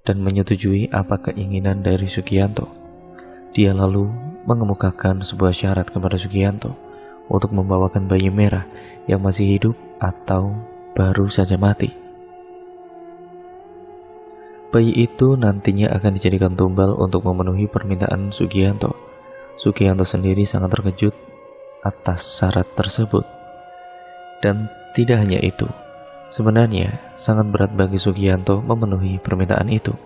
dan menyetujui apa keinginan dari Sugianto. Dia lalu mengemukakan sebuah syarat kepada Sugianto untuk membawakan bayi merah yang masih hidup atau baru saja mati. Bayi itu nantinya akan dijadikan tumbal untuk memenuhi permintaan Sugianto. Sugianto sendiri sangat terkejut atas syarat tersebut. Dan tidak hanya itu, sebenarnya sangat berat bagi Sugianto memenuhi permintaan itu.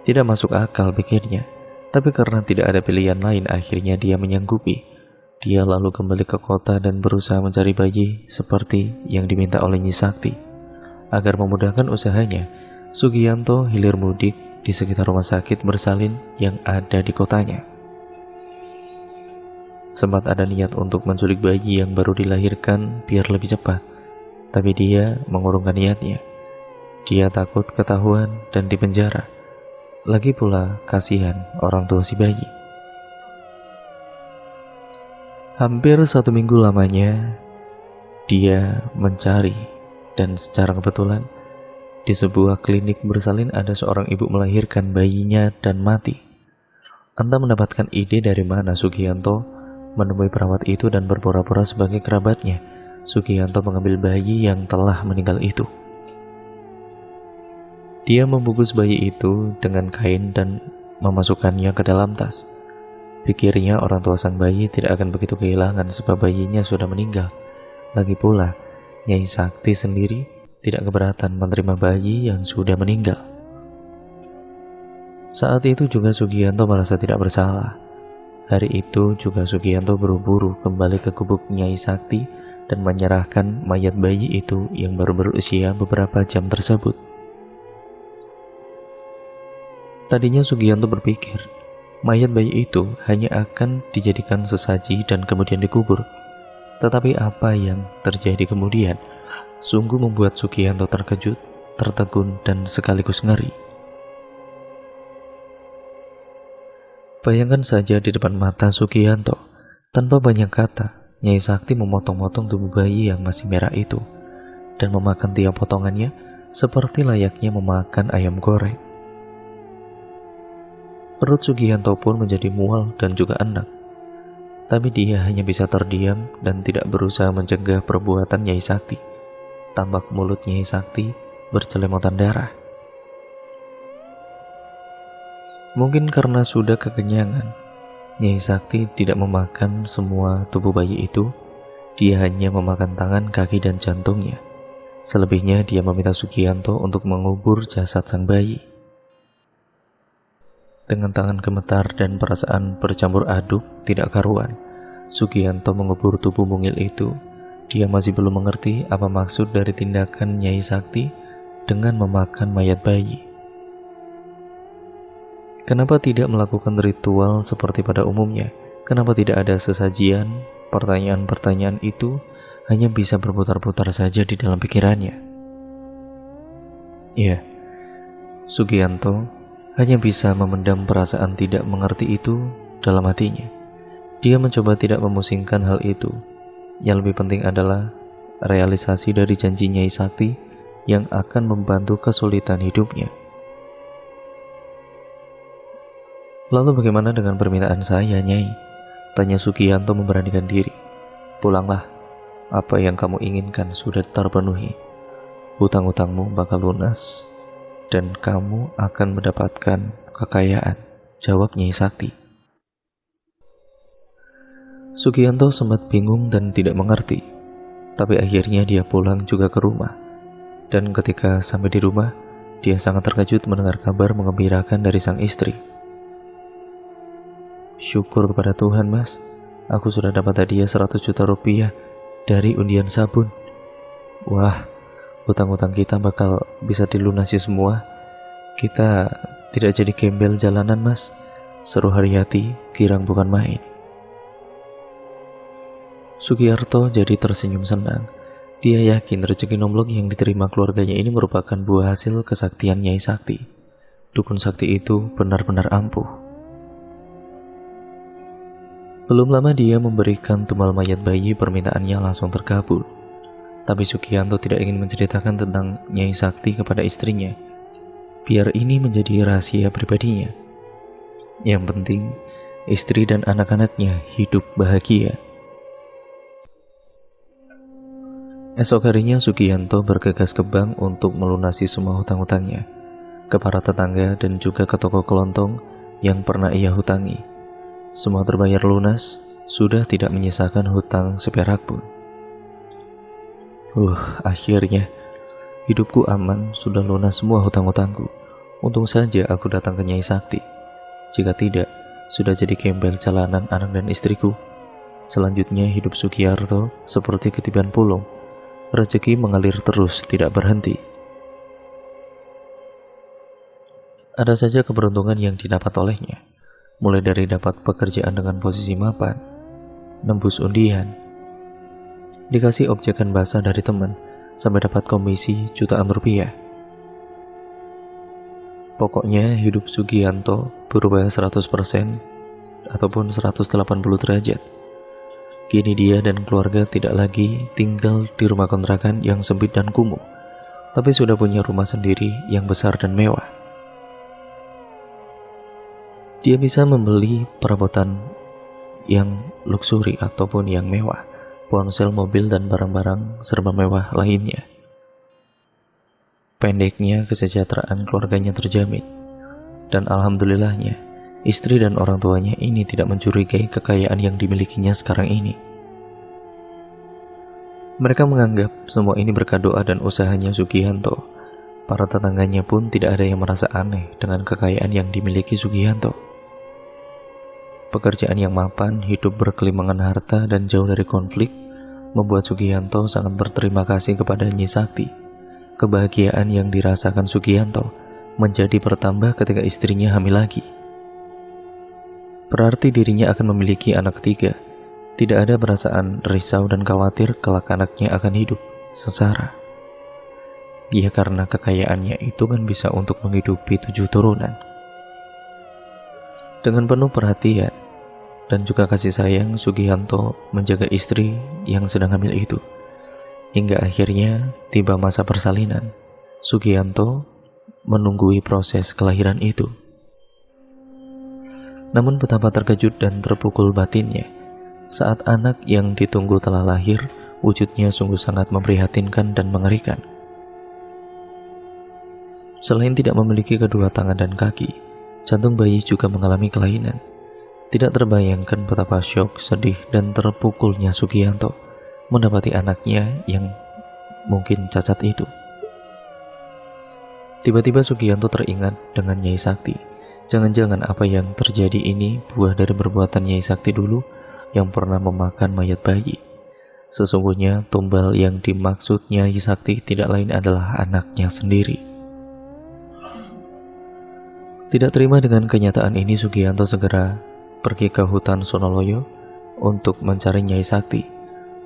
Tidak masuk akal pikirnya, tapi karena tidak ada pilihan lain akhirnya dia menyanggupi. Dia lalu kembali ke kota dan berusaha mencari bayi seperti yang diminta oleh Nyi Sakti. Agar memudahkan usahanya, Sugianto hilir mudik di sekitar rumah sakit bersalin yang ada di kotanya. Sempat ada niat untuk menculik bayi yang baru dilahirkan biar lebih cepat, tapi dia mengurungkan niatnya. Dia takut ketahuan dan dipenjara. Lagi pula kasihan orang tua si bayi. Hampir 1 minggu lamanya dia mencari, dan secara kebetulan di sebuah klinik bersalin ada seorang ibu melahirkan bayinya dan mati. Entah mendapatkan ide dari mana, Sugianto menemui perawat itu dan berpura-pura sebagai kerabatnya. Sugianto mengambil bayi yang telah meninggal itu. Dia membungkus bayi itu dengan kain dan memasukkannya ke dalam tas. Pikirnya orang tua sang bayi tidak akan begitu kehilangan sebab bayinya sudah meninggal. Lagi pula, Nyai Sakti sendiri tidak keberatan menerima bayi yang sudah meninggal. Saat itu juga Sugianto merasa tidak bersalah. Hari itu juga Sugianto buru-buru kembali ke gubuk Nyai Sakti dan menyerahkan mayat bayi itu yang baru berusia beberapa jam tersebut. Tadinya Sugianto berpikir mayat bayi itu hanya akan dijadikan sesaji dan kemudian dikubur. Tetapi apa yang terjadi kemudian? sungguh membuat Sugianto terkejut, tertegun, dan sekaligus ngeri. Bayangkan saja di depan mata Sugianto, tanpa banyak kata, Nyai Sakti memotong-motong tubuh bayi yang masih merah itu, dan memakan tiap potongannya seperti layaknya memakan ayam goreng. Perut Sugianto pun menjadi mual dan juga enak, tapi dia hanya bisa terdiam dan tidak berusaha mencegah perbuatan Nyai Sakti. Tampak mulut Nyai Sakti bercelemotan darah. Mungkin karena sudah kekenyangan, Nyai Sakti tidak memakan semua tubuh bayi itu. Dia hanya memakan tangan, kaki, dan jantungnya. Selebihnya dia meminta Sugianto untuk mengubur jasad sang bayi. Dengan tangan gemetar dan perasaan bercampur aduk tidak karuan, Sugianto mengubur tubuh mungil itu. Dia masih belum mengerti apa maksud dari tindakan Nyai Sakti dengan memakan mayat bayi. Kenapa tidak melakukan ritual seperti pada umumnya? Kenapa tidak ada sesajian? Pertanyaan-pertanyaan itu hanya bisa berputar-putar saja di dalam pikirannya. Ya, Sugianto hanya bisa memendam perasaan tidak mengerti itu dalam hatinya. Dia mencoba tidak memusingkan hal itu. Yang lebih penting adalah realisasi dari janji Nyai Sakti yang akan membantu kesulitan hidupnya. Lalu bagaimana dengan permintaan saya, Nyai? Tanya Sugianto memberanikan diri. Pulanglah, apa yang kamu inginkan sudah terpenuhi. Hutang-hutangmu bakal lunas, dan kamu akan mendapatkan kekayaan, jawab Nyai Sakti. Sugianto sempat bingung dan tidak mengerti, tapi akhirnya dia pulang juga ke rumah. Dan ketika sampai di rumah, dia sangat terkejut mendengar kabar menggembirakan dari sang istri. Syukur kepada Tuhan, Mas, aku sudah dapat hadiah 100 juta rupiah dari undian sabun. Wah, hutang-hutang kita bakal bisa dilunasi semua. Kita tidak jadi gembel jalanan, Mas, seru Haryati, girang bukan main. Sugiarto jadi tersenyum senang. Dia yakin rezeki nomplok yang diterima keluarganya ini merupakan buah hasil kesaktian Nyai Sakti. Dukun sakti itu benar-benar ampuh. Belum lama dia memberikan tumbal mayat bayi, permintaannya langsung terkabul. Tapi Sugianto tidak ingin menceritakan tentang Nyai Sakti kepada istrinya. Biar ini menjadi rahasia pribadinya. Yang penting, istri dan anak-anaknya hidup bahagia. Esok harinya Sugianto bergegas ke bank untuk melunasi semua hutang-hutangnya, ke para tetangga dan juga ke toko kelontong yang pernah ia hutangi. Semua terbayar lunas, sudah tidak menyisakan hutang seperak pun. Akhirnya hidupku aman, sudah lunas semua hutang-hutangku. Untung saja aku datang ke Nyai Sakti. Jika tidak, sudah jadi gembel jalanan anak dan istriku. Selanjutnya hidup Sugiarto seperti ketiban pulung. Rezeki mengalir terus, tidak berhenti. Ada saja keberuntungan yang didapat olehnya. Mulai dari dapat pekerjaan dengan posisi mapan, nembus undian, dikasih objekan basah dari teman, sampai dapat komisi jutaan rupiah. Pokoknya hidup Sugianto berubah 100% ataupun 180 derajat. Kini dia dan keluarga tidak lagi tinggal di rumah kontrakan yang sempit dan kumuh, tapi sudah punya rumah sendiri yang besar dan mewah. Dia bisa membeli perabotan yang luksuri ataupun yang mewah, ponsel, mobil, dan barang-barang serba mewah lainnya. Pendeknya, kesejahteraan keluarganya terjamin. Dan alhamdulillahnya, istri dan orang tuanya ini tidak mencurigai kekayaan yang dimilikinya sekarang ini. Mereka menganggap semua ini berkat doa dan usahanya Sugianto. Para tetangganya pun tidak ada yang merasa aneh dengan kekayaan yang dimiliki Sugianto. Pekerjaan yang mapan, hidup berkelimangan harta, dan jauh dari konflik membuat Sugianto sangat berterima kasih kepada Nyai Sakti. Kebahagiaan yang dirasakan Sugianto menjadi bertambah ketika istrinya hamil lagi. Berarti dirinya akan memiliki anak ketiga. Tidak ada perasaan risau dan khawatir kelak anaknya akan hidup sengsara. Ya karena kekayaannya itu kan bisa untuk menghidupi 7 turunan. Dengan penuh perhatian dan juga kasih sayang, Sugianto menjaga istri yang sedang hamil itu. Hingga akhirnya tiba masa persalinan. Sugianto menunggui proses kelahiran itu. Namun betapa terkejut dan terpukul batinnya saat anak yang ditunggu telah lahir. Wujudnya sungguh sangat memprihatinkan dan mengerikan. Selain tidak memiliki kedua tangan dan kaki, jantung bayi juga mengalami kelainan. Tidak terbayangkan betapa syok, sedih, dan terpukulnya Sugianto mendapati anaknya yang mungkin cacat itu. Tiba-tiba Sugianto teringat dengan Nyai Sakti. Jangan-jangan apa yang terjadi ini buah dari perbuatan Nyai Sakti dulu yang pernah memakan mayat bayi. Sesungguhnya tumbal yang dimaksud Nyai Sakti tidak lain adalah anaknya sendiri. Tidak terima dengan kenyataan ini, Sugianto segera pergi ke hutan Sonoloyo untuk mencari Nyai Sakti.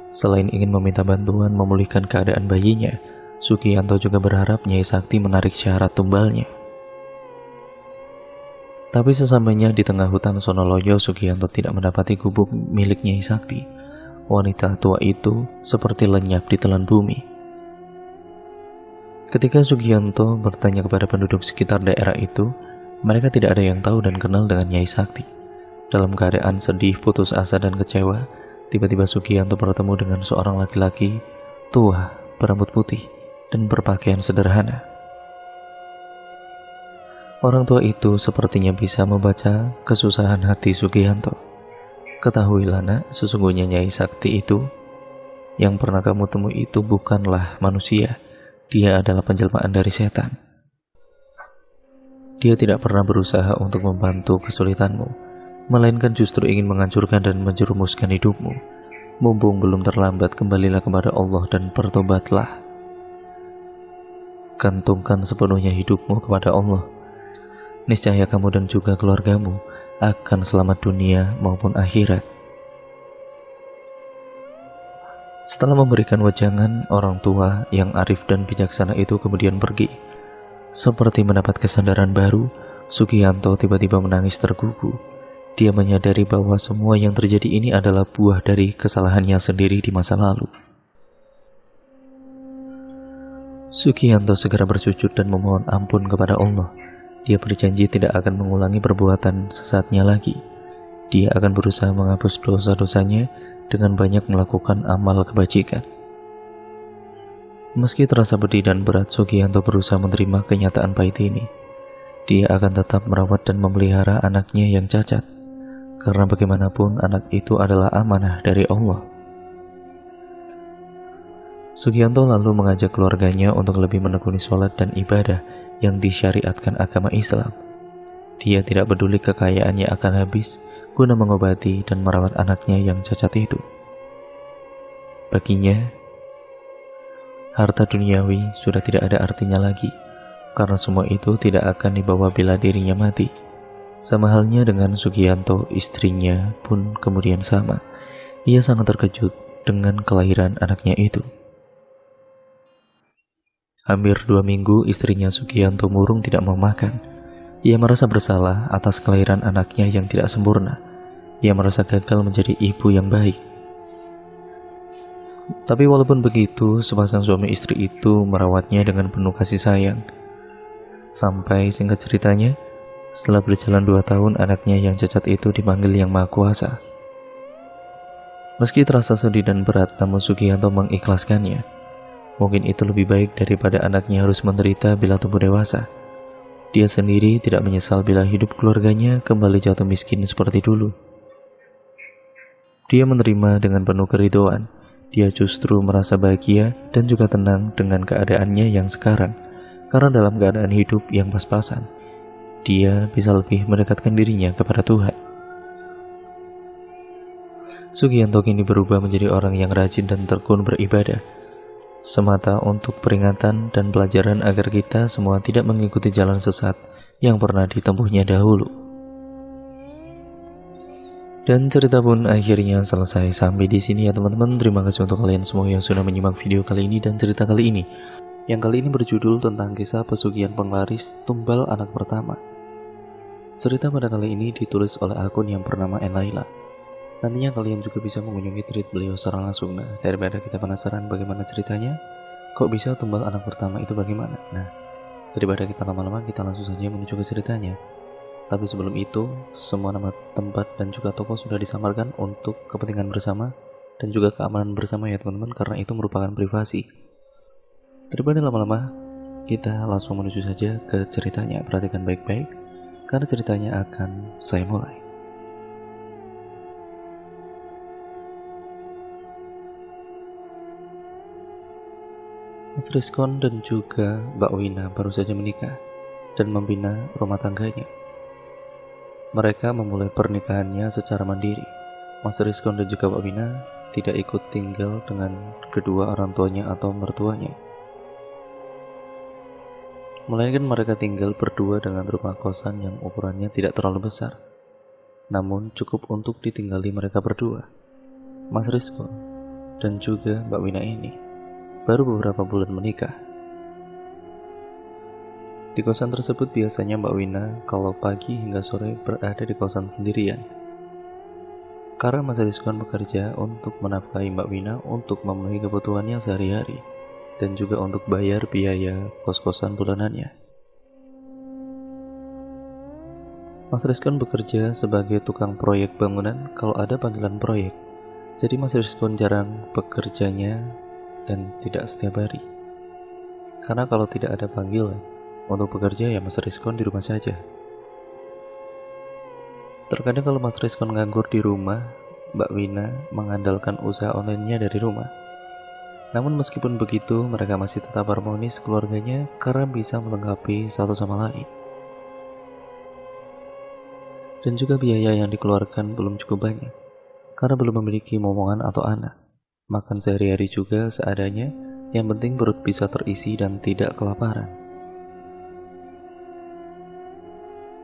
Selain ingin meminta bantuan memulihkan keadaan bayinya, Sugianto juga berharap Nyai Sakti menarik syarat tumbalnya. Tapi sesampainya di tengah hutan Sonoloyo, Sugianto tidak mendapati gubuk milik Nyai Sakti. Wanita tua itu seperti lenyap di telan bumi. Ketika Sugianto bertanya kepada penduduk sekitar daerah itu, mereka tidak ada yang tahu dan kenal dengan Nyai Sakti. Dalam keadaan sedih, putus asa, dan kecewa, tiba-tiba Sugianto bertemu dengan seorang laki-laki tua, berambut putih, dan berpakaian sederhana. Orang tua itu sepertinya bisa membaca kesusahan hati Sugianto. Ketahuilah nak, sesungguhnya Nyai Sakti itu yang pernah kamu temui itu bukanlah manusia. Dia adalah penjelmaan dari setan. Dia tidak pernah berusaha untuk membantu kesulitanmu, melainkan justru ingin menghancurkan dan menjerumuskan hidupmu. Mumpung belum terlambat, kembalilah kepada Allah dan bertobatlah. Gantungkan sepenuhnya hidupmu kepada Allah. Niscaya kamu dan juga keluargamu akan selamat dunia maupun akhirat. Setelah memberikan wejangan, orang tua yang arif dan bijaksana itu kemudian pergi. Seperti mendapat kesadaran baru, Sugianto tiba-tiba menangis tergugu. Dia menyadari bahwa semua yang terjadi ini adalah buah dari kesalahannya sendiri di masa lalu. Sugianto segera bersujud dan memohon ampun kepada Allah. Dia berjanji tidak akan mengulangi perbuatan sesatnya lagi. Dia akan berusaha menghapus dosa-dosanya dengan banyak melakukan amal kebajikan. Meski terasa pedih dan berat, Sugianto berusaha menerima kenyataan pahit ini. Dia akan tetap merawat dan memelihara anaknya yang cacat, karena bagaimanapun anak itu adalah amanah dari Allah. Sugianto lalu mengajak keluarganya untuk lebih menekuni sholat dan ibadah yang disyariatkan agama Islam. Dia tidak peduli kekayaannya akan habis guna mengobati dan merawat anaknya yang cacat itu. Baginya, harta duniawi sudah tidak ada artinya lagi, karena semua itu tidak akan dibawa bila dirinya mati. Sama halnya dengan Sugianto, istrinya pun kemudian sama. Ia sangat terkejut dengan kelahiran anaknya itu. Hampir 2 minggu istrinya Sugianto murung tidak mau makan. Ia merasa bersalah atas kelahiran anaknya yang tidak sempurna. Ia merasa gagal menjadi ibu yang baik. Tapi walaupun begitu, sepasang suami istri itu merawatnya dengan penuh kasih sayang. Sampai singkat ceritanya, setelah berjalan 2 tahun, anaknya yang cacat itu dipanggil Yang Maha Kuasa. Meski terasa sedih dan berat, namun Sugianto mengikhlaskannya. Mungkin itu lebih baik daripada anaknya harus menderita bila tumbuh dewasa. Dia sendiri tidak menyesal bila hidup keluarganya kembali jatuh miskin seperti dulu. Dia menerima dengan penuh keridhaan. Dia justru merasa bahagia dan juga tenang dengan keadaannya yang sekarang, karena dalam keadaan hidup yang pas-pasan, dia bisa lebih mendekatkan dirinya kepada Tuhan. Sugianto kini berubah menjadi orang yang rajin dan tekun beribadah, semata untuk peringatan dan pelajaran agar kita semua tidak mengikuti jalan sesat yang pernah ditempuhnya dahulu. Dan cerita pun akhirnya selesai sampai di sini ya teman-teman. Terima kasih untuk kalian semua yang sudah menyimak video kali ini dan cerita kali ini. yang kali ini berjudul tentang kisah pesugihan penglaris tumbal anak pertama. Cerita pada kali ini ditulis oleh akun yang bernama Enlaila. Nantinya kalian juga bisa mengunjungi tweet beliau secara langsung. Nah, daripada kita penasaran bagaimana ceritanya, kok bisa tumbal anak pertama itu bagaimana? Nah, daripada kita lama-lama, kita langsung saja menuju ke ceritanya. Tapi sebelum itu, semua nama tempat dan juga toko sudah disamarkan untuk kepentingan bersama dan juga keamanan bersama ya teman-teman, karena itu merupakan privasi. Daripada lama-lama, kita langsung menuju saja ke ceritanya. Perhatikan baik-baik, karena ceritanya akan saya mulai. Mas Rizkon dan juga Mbak Wina baru saja menikah dan membina rumah tangganya. Mereka memulai pernikahannya secara mandiri. Mas Rizkon dan juga Mbak Wina tidak ikut tinggal dengan kedua orang tuanya atau mertuanya, melainkan mereka tinggal berdua dengan rumah kosan yang ukurannya tidak terlalu besar, namun cukup untuk ditinggali mereka berdua. Mas Rizkon dan juga Mbak Wina ini baru beberapa bulan menikah. Di kosan tersebut biasanya Mbak Wina kalau pagi hingga sore berada di kosan sendirian. Karena Mas Rizkon bekerja untuk menafkahi Mbak Wina untuk memenuhi kebutuhannya sehari-hari dan juga untuk bayar biaya kos-kosan bulanannya. Mas Rizkon bekerja sebagai tukang proyek bangunan kalau ada panggilan proyek. Jadi Mas Rizkon jarang bekerjanya dan tidak setiap hari. Karena kalau tidak ada panggilan untuk bekerja ya Mas Rizkon di rumah saja. Terkadang kalau Mas Rizkon nganggur di rumah, Mbak Wina mengandalkan usaha online-nya dari rumah. Namun meskipun begitu, mereka masih tetap harmonis keluarganya karena bisa melengkapi satu sama lain. Dan juga biaya yang dikeluarkan belum cukup banyak, karena belum memiliki momongan atau anak. Makan sehari-hari juga seadanya, yang penting perut bisa terisi dan tidak kelaparan.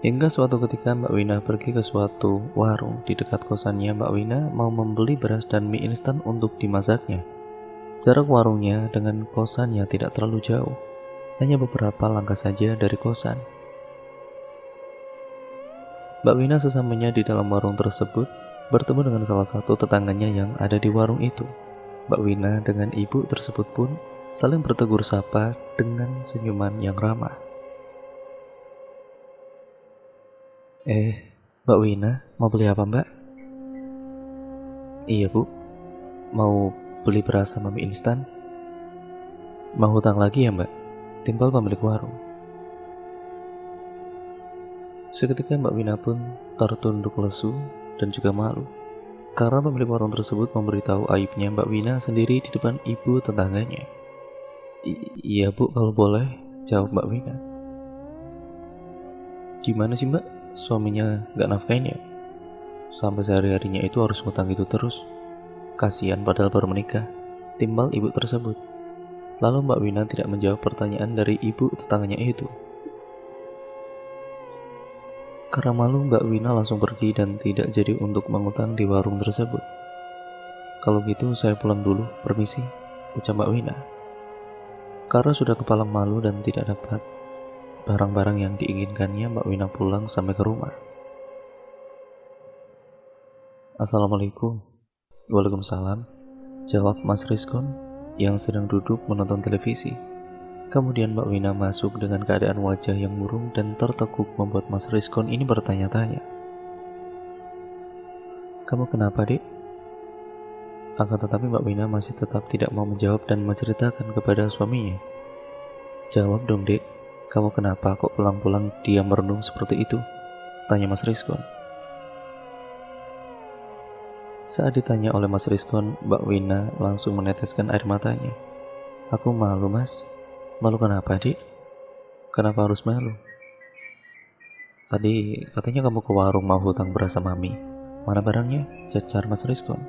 Hingga suatu ketika Mbak Wina pergi ke suatu warung di dekat kosannya. Mbak Wina mau membeli beras dan mie instan untuk dimasaknya. Jarak warungnya dengan kosannya tidak terlalu jauh, hanya beberapa langkah saja dari kosan. Mbak Wina sesamanya di dalam warung tersebut bertemu dengan salah satu tetangganya yang ada di warung itu. Mbak Wina dengan ibu tersebut pun saling bertegur sapa dengan senyuman yang ramah. Mbak Wina, mau beli apa mbak? Iya bu, mau beli beras sama mie instan. Mau hutang lagi ya mbak? Timbal pemilik warung. Seketika Mbak Wina pun tertunduk lesu dan juga malu, karena pemilik warung tersebut memberitahu aibnya Mbak Wina sendiri di depan ibu tetangganya. Iya bu, kalau boleh, jawab Mbak Wina. Gimana sih mbak? Suaminya gak nafkain ya? Sampai sehari-harinya itu harus ngutang gitu terus. Kasihan padahal baru menikah, timbal ibu tersebut. Lalu Mbak Wina tidak menjawab pertanyaan dari ibu tetangganya itu. Karena malu, Mbak Wina langsung pergi dan tidak jadi untuk mengutang di warung tersebut. Kalau gitu saya pulang dulu, permisi, ucap Mbak Wina. Karena sudah kepalang malu dan tidak dapat barang-barang yang diinginkannya, Mbak Wina pulang sampai ke rumah. Assalamualaikum. Waalaikumsalam, jawab Mas Rizkon yang sedang duduk menonton televisi. Kemudian Mbak Wina masuk dengan keadaan wajah yang murung dan tertekuk membuat Mas Rizkon ini bertanya-tanya. Kamu kenapa dek? Akan tetapi Mbak Wina masih tetap tidak mau menjawab dan menceritakan kepada suaminya. Jawab dong dek, kamu kenapa kok pulang-pulang diam merenung seperti itu? Tanya Mas Rizkon. Saat ditanya oleh Mas Rizkon, Mbak Wina langsung meneteskan air matanya. Aku malu mas. Malu kenapa dik? Kenapa harus malu? Tadi katanya kamu ke warung mau hutang beras sama mie. Mana barangnya? Cacar Mas Rizkon.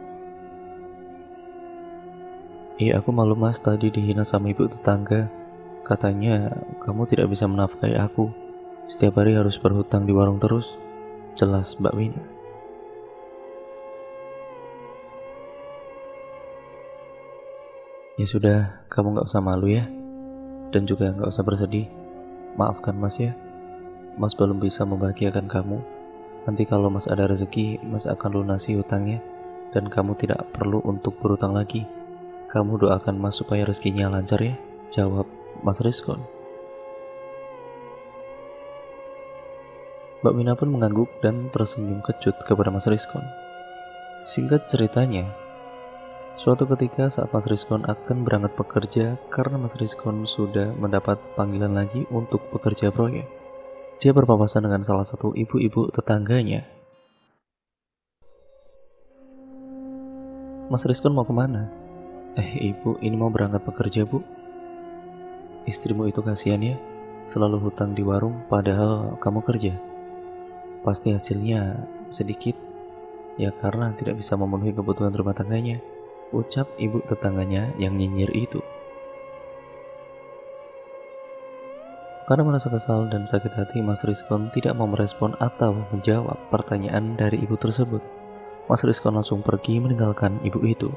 Aku malu mas, tadi dihina sama ibu tetangga. Katanya kamu tidak bisa menafkahi aku. Setiap hari harus berhutang di warung terus. Jelas Mbak Wina. Ya sudah, kamu gak usah malu ya. Dan juga nggak usah bersedih. Maafkan Mas ya, Mas belum bisa membahagiakan kamu. Nanti kalau Mas ada rezeki, Mas akan lunasi hutangnya. Dan kamu tidak perlu untuk berhutang lagi. Kamu doakan Mas supaya rezekinya lancar ya, jawab Mas Rizkon. Mbak Wina pun mengangguk dan tersenyum kecut kepada Mas Rizkon. Singkat ceritanya, suatu ketika saat Mas Rizkon akan berangkat bekerja karena Mas Rizkon sudah mendapat panggilan lagi untuk bekerja proyek, dia berpapasan dengan salah satu ibu-ibu tetangganya. Mas Rizkon mau kemana? Ibu, ini mau berangkat bekerja bu. Istrimu itu kasihan ya, selalu hutang di warung padahal kamu kerja. Pasti hasilnya sedikit, ya karena tidak bisa memenuhi kebutuhan rumah tangganya, ucap ibu tetangganya yang nyinyir itu. Karena merasa kesal dan sakit hati, Mas Rizkon tidak mau merespon atau menjawab pertanyaan dari ibu tersebut. Mas Rizkon langsung pergi meninggalkan ibu itu.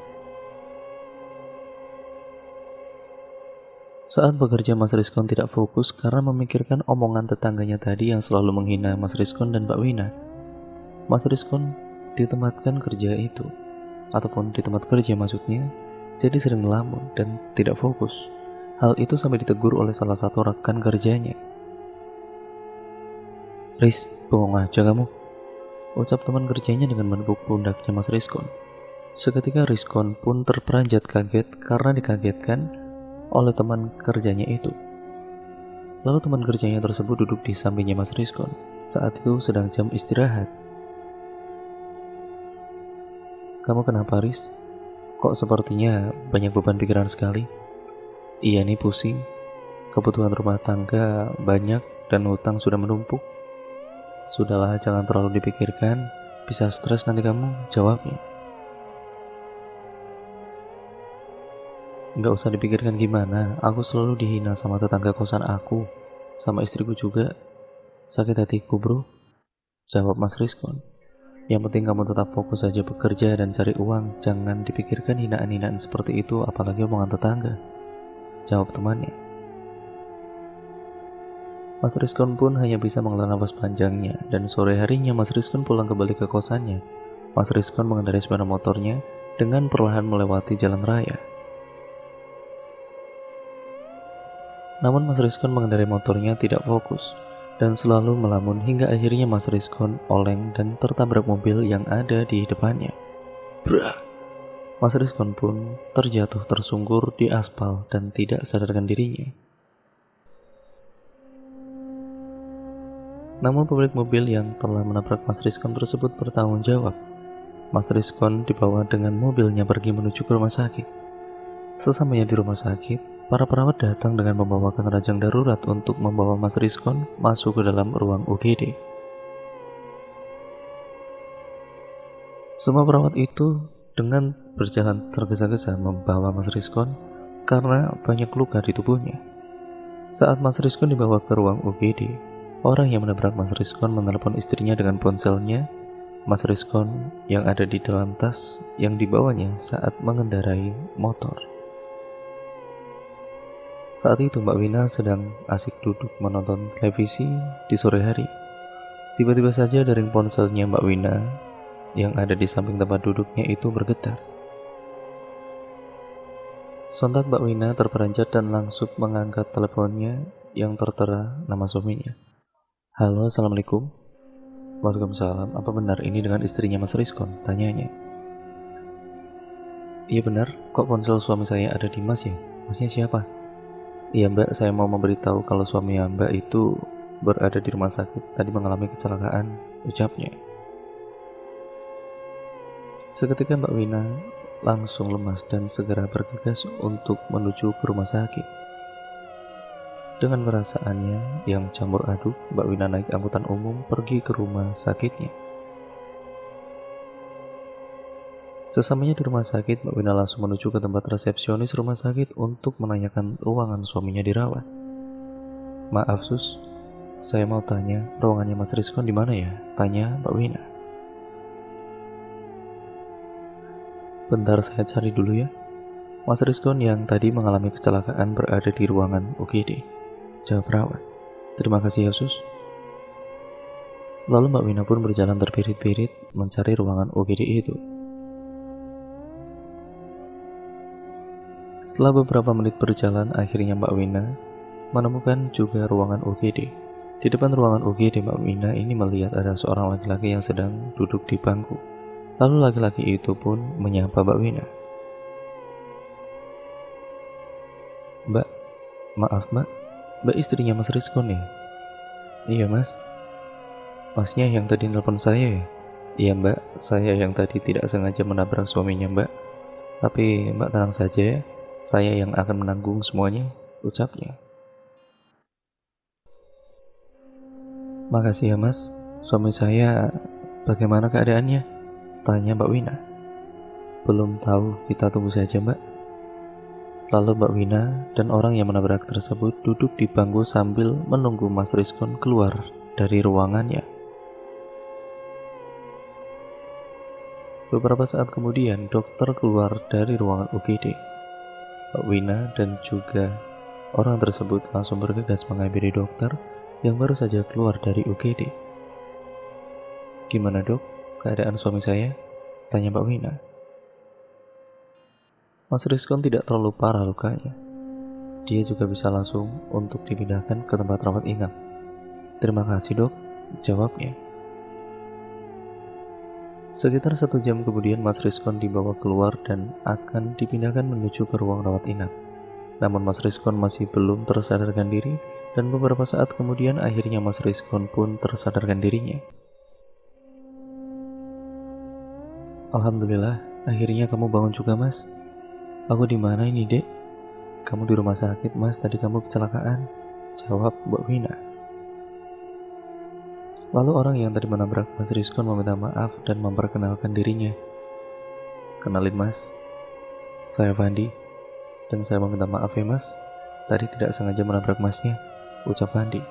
Saat bekerja, Mas Rizkon tidak fokus karena memikirkan omongan tetangganya tadi yang selalu menghina Mas Rizkon dan Mbak Wina. Mas Rizkon di tempat kerja itu, ataupun di tempat kerja maksudnya, jadi sering melamun dan tidak fokus. Hal itu sampai ditegur oleh salah satu rekan kerjanya. "Riz, bohong aja kamu," ucap teman kerjanya dengan menepuk pundaknya Mas Rizkon. Seketika Rizkon pun terperanjat kaget karena dikagetkan oleh teman kerjanya itu. Lalu teman kerjanya tersebut duduk di sampingnya Mas Rizkon. Saat itu sedang jam istirahat. "Kamu kenapa, Riz? Kok sepertinya banyak beban pikiran sekali?" "Iya nih, pusing. Kebutuhan rumah tangga banyak dan hutang sudah menumpuk." "Sudahlah, jangan terlalu dipikirkan. Bisa stres nanti kamu," jawabnya. "Nggak usah dipikirkan gimana, aku selalu dihina sama tetangga kosan aku, sama istriku juga. Sakit hatiku bro," jawab Mas Rizkon. "Yang penting kamu tetap fokus saja bekerja dan cari uang, jangan dipikirkan hinaan-hinaan seperti itu, apalagi omongan tetangga," jawab temannya. Mas Rizkon pun hanya bisa menghela napas panjangnya, dan sore harinya Mas Rizkon pulang kembali ke kosannya. Mas Rizkon mengendarai sepeda motornya dengan perlahan melewati jalan raya. Namun Mas Rizkon mengendarai motornya tidak fokus dan selalu melamun hingga akhirnya Mas Rizkon oleng dan tertabrak mobil yang ada di depannya. Brak! Mas Rizkon pun terjatuh tersungkur di aspal dan tidak sadarkan dirinya. Namun pemilik mobil yang telah menabrak Mas Rizkon tersebut bertanggung jawab. Mas Rizkon dibawa dengan mobilnya pergi menuju ke rumah sakit. Sesamanya di rumah sakit, para perawat datang dengan membawakan ranjang darurat untuk membawa Mas Rizkon masuk ke dalam ruang UGD. Semua perawat itu dengan berjalan tergesa-gesa membawa Mas Rizkon karena banyak luka di tubuhnya. Saat Mas Rizkon dibawa ke ruang UGD, orang yang menabrak Mas Rizkon menelepon istrinya dengan ponselnya. Mas Rizkon yang ada di dalam tas yang dibawanya saat mengendarai motor. Saat itu Mbak Wina sedang asik duduk menonton televisi di sore hari. Tiba-tiba saja dering ponselnya Mbak Wina yang ada di samping tempat duduknya itu bergetar. Sontak Mbak Wina terperanjat dan langsung mengangkat teleponnya yang tertera nama suaminya. "Halo, assalamualaikum." "Waalaikumsalam, apa benar ini dengan istrinya Mas Rizkon?" tanyanya. "Iya benar, kok ponsel suami saya ada di Mas ya? Masnya siapa?" "Iya Mbak, saya mau memberitahu kalau suami Mbak itu berada di rumah sakit, tadi mengalami kecelakaan," ucapnya. Seketika Mbak Wina langsung lemas dan segera bergegas untuk menuju ke rumah sakit. Dengan perasaannya yang campur aduk, Mbak Wina naik angkutan umum pergi ke rumah sakitnya. Sesamanya di rumah sakit, Mbak Wina langsung menuju ke tempat resepsionis rumah sakit untuk menanyakan ruangan suaminya dirawat. "Maaf sus, saya mau tanya, ruangannya Mas Rizkon di mana ya?" tanya Mbak Wina. "Bentar saya cari dulu ya." Mas Rizkon yang tadi mengalami kecelakaan berada di ruangan UGD. Jawab perawat. Terima kasih ya sus. Lalu Mbak Wina pun berjalan terbirit-birit mencari ruangan UGD itu. Setelah beberapa menit berjalan, akhirnya Mbak Wina menemukan juga ruangan UGD. Di depan ruangan UGD, Mbak Wina ini melihat ada seorang laki-laki yang sedang duduk di bangku. Lalu laki-laki itu pun menyapa Mbak Wina. Mbak, maaf Mbak istrinya Mas Rizkon ya? Iya mas. Masnya yang tadi nelpon saya ya? Iya mbak, saya yang tadi tidak sengaja menabrak suaminya mbak. Tapi mbak tenang saja ya, saya yang akan menanggung semuanya, ucapnya. Makasih ya mas, suami saya bagaimana keadaannya? Tanya Mbak Wina. Belum tahu, kita tunggu saja mbak. Lalu Mbak Wina dan orang yang menabrak tersebut duduk di bangku sambil menunggu Mas Rizkon keluar dari ruangannya. Beberapa saat kemudian, dokter keluar dari ruangan UGD. Mbak Wina dan juga orang tersebut langsung bergegas menghampiri dokter yang baru saja keluar dari UGD. Gimana dok, keadaan suami saya? Tanya Mbak Wina. Mas Rizkon tidak terlalu parah lukanya. Dia juga bisa langsung untuk dipindahkan ke tempat rawat inap. Terima kasih dok, jawabnya. Sekitar 1 jam kemudian Mas Rizkon dibawa keluar dan akan dipindahkan menuju ke ruang rawat inap. Namun Mas Rizkon masih belum tersadarkan diri dan beberapa saat kemudian akhirnya Mas Rizkon pun tersadarkan dirinya. Alhamdulillah, akhirnya kamu bangun juga mas. Aku di mana ini dek? Kamu di rumah sakit mas, tadi kamu kecelakaan, jawab Mbak Wina. Lalu orang yang tadi menabrak Mas Rizkon meminta maaf dan memperkenalkan dirinya. Kenalin mas, saya Fandi, dan saya meminta maaf ya mas, tadi tidak sengaja menabrak masnya, ucap Fandi.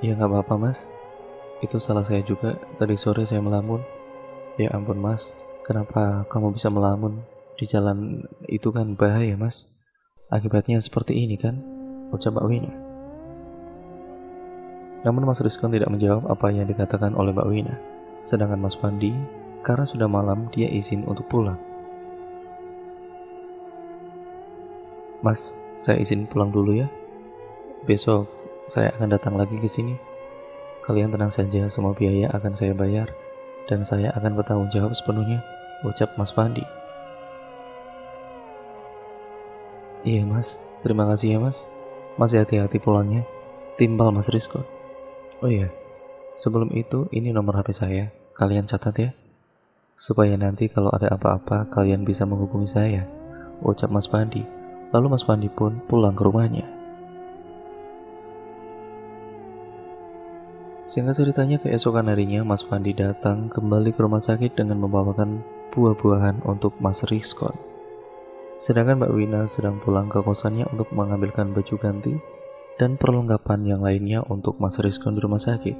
Ya gak apa-apa mas, itu salah saya juga, tadi sore saya melamun. Ya ampun mas, kenapa kamu bisa melamun? Di jalan itu kan bahaya mas, akibatnya seperti ini kan, ucap Mbak Wina. Namun Mas Rizkon tidak menjawab apa yang dikatakan oleh Mbak Wina. Sedangkan Mas Fandi, karena sudah malam, dia izin untuk pulang. Mas, saya izin pulang dulu ya. Besok saya akan datang lagi ke sini. Kalian tenang saja, semua biaya akan saya bayar dan saya akan bertanggung jawab sepenuhnya, ucap Mas Fandi. Iya mas, terima kasih ya mas. Masih hati-hati pulangnya, timbal Mas Rizkon. Oh iya, sebelum itu ini nomor HP saya, kalian catat ya, supaya nanti kalau ada apa-apa kalian bisa menghubungi saya, ucap Mas Fandi. Lalu Mas Fandi pun pulang ke rumahnya. Singkat ceritanya, keesokan harinya Mas Fandi datang kembali ke rumah sakit dengan membawakan buah-buahan untuk Mas Rizkon. Sedangkan Mbak Wina sedang pulang ke kosannya untuk mengambilkan baju ganti dan perlengkapan yang lainnya untuk Mas Rizkon di rumah sakit.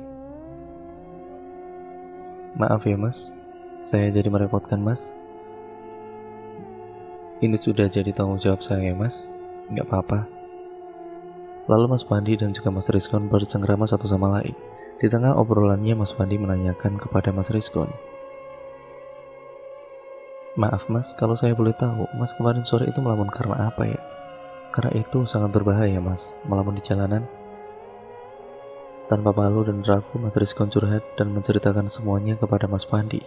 Maaf ya mas, saya jadi merepotkan mas. Ini sudah jadi tanggung jawab saya mas, nggak apa-apa. Lalu Mas Fandi dan juga Mas Rizkon bercengkrama satu sama lain. Di tengah obrolannya Mas Fandi menanyakan kepada Mas Rizkon. Maaf mas, kalau saya boleh tahu, mas kemarin sore itu melamun karena apa ya? Karena itu sangat berbahaya mas, melamun di jalanan. Tanpa malu dan ragu, Mas Rizkon curhat dan menceritakan semuanya kepada Mas Fandi.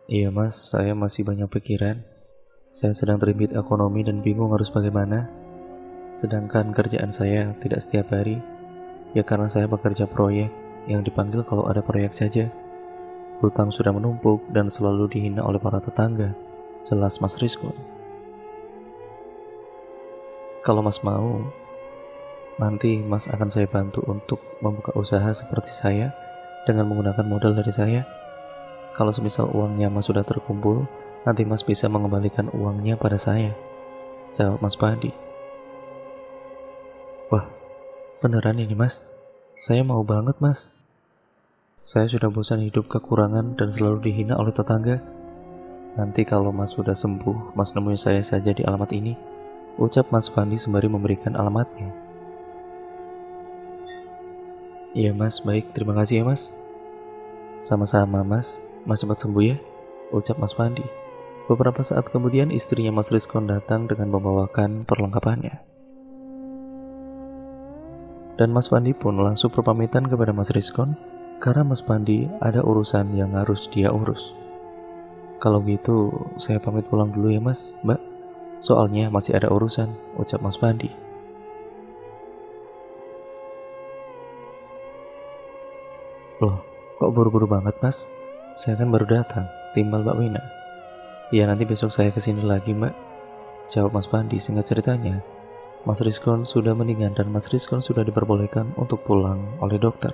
Iya mas, saya masih banyak pikiran. Saya sedang terhimpit ekonomi dan bingung harus bagaimana. Sedangkan kerjaan saya tidak setiap hari, ya karena saya bekerja proyek yang dipanggil kalau ada proyek saja. Hutang sudah menumpuk dan selalu dihina oleh para tetangga, jelas Mas Rizkon. Kalau mas mau, nanti mas akan saya bantu untuk membuka usaha seperti saya dengan menggunakan modal dari saya. Kalau semisal uangnya mas sudah terkumpul, nanti mas bisa mengembalikan uangnya pada saya, jawab Mas Fandi. Wah, beneran ini mas? Saya mau banget mas. Saya sudah bosan hidup kekurangan dan selalu dihina oleh tetangga. Nanti kalau Mas sudah sembuh, Mas nemui saya saja di alamat ini, ucap Mas Fandi sembari memberikan alamatnya. Iya Mas, baik, terima kasih ya Mas. Sama-sama Mas, Mas cepat sembuh ya, ucap Mas Fandi. Beberapa saat kemudian istrinya Mas Rizkon datang dengan membawakan perlengkapannya. Dan Mas Fandi pun langsung berpamitan kepada Mas Rizkon karena Mas Fandi ada urusan yang harus dia urus. Kalau gitu, saya pamit pulang dulu ya Mas, Mbak. Soalnya masih ada urusan, ucap Mas Fandi. Loh, kok buru-buru banget Mas? Saya kan baru datang, timbal Mbak Wina. Ya nanti besok saya kesini lagi Mbak, jawab Mas Fandi. Singkat ceritanya, Mas Rizkon sudah meninggal dan Mas Rizkon sudah diperbolehkan untuk pulang oleh dokter.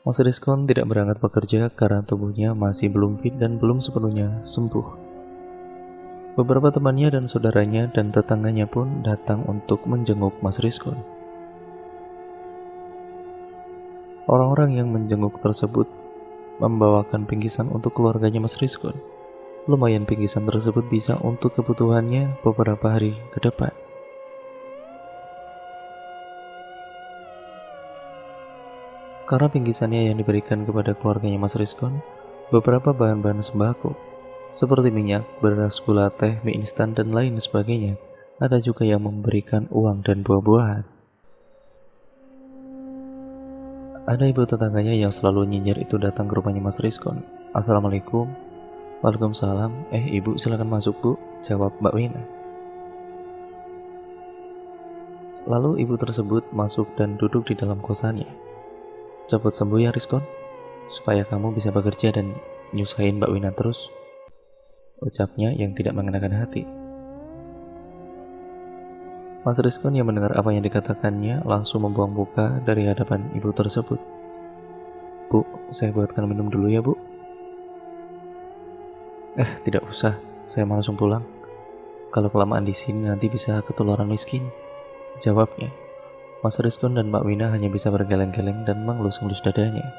Mas Rizkon tidak berangkat bekerja karena tubuhnya masih belum fit dan belum sepenuhnya sembuh. Beberapa temannya dan saudaranya dan tetangganya pun datang untuk menjenguk Mas Rizkon. Orang-orang yang menjenguk tersebut membawakan bingkisan untuk keluarganya Mas Rizkon. Lumayan bingkisan tersebut bisa untuk kebutuhannya beberapa hari ke depan. Karena bingkisannya yang diberikan kepada keluarganya Mas Rizkon, beberapa bahan-bahan sembako, seperti minyak, beras, gula, teh, mie instan, dan lain sebagainya. Ada juga yang memberikan uang dan buah-buahan. Ada ibu tetangganya yang selalu nyinyir itu datang ke rumahnya Mas Rizkon. Assalamualaikum. Waalaikumsalam. Ibu silakan masuk bu, jawab Mbak Wina. Lalu ibu tersebut masuk dan duduk di dalam kosannya. Cepat sembuh ya Rizkon, supaya kamu bisa bekerja dan nyusahin Mbak Wina terus, ucapnya yang tidak mengenakan hati. Mas Rizkon yang mendengar apa yang dikatakannya langsung membuang muka dari hadapan ibu tersebut. Bu, saya buatkan minum dulu ya bu. Tidak usah, saya mau langsung pulang. Kalau kelamaan di sini nanti bisa ketularan miskin, jawabnya. Mas Rizkon dan Mbak Wina hanya bisa bergeleng-geleng dan mengelus-elus dadanya.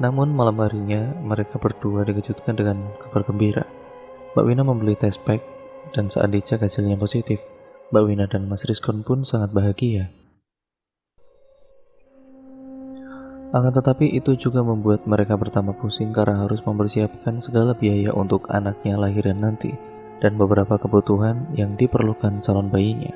Namun malam harinya mereka berdua dikejutkan dengan kabar gembira. Mbak Wina membeli tes pack dan saat dicek hasilnya positif. Mbak Wina dan Mas Rizkon pun sangat bahagia. Akan tetapi itu juga membuat mereka bertambah pusing karena harus mempersiapkan segala biaya untuk anaknya lahiran nanti dan beberapa kebutuhan yang diperlukan calon bayinya.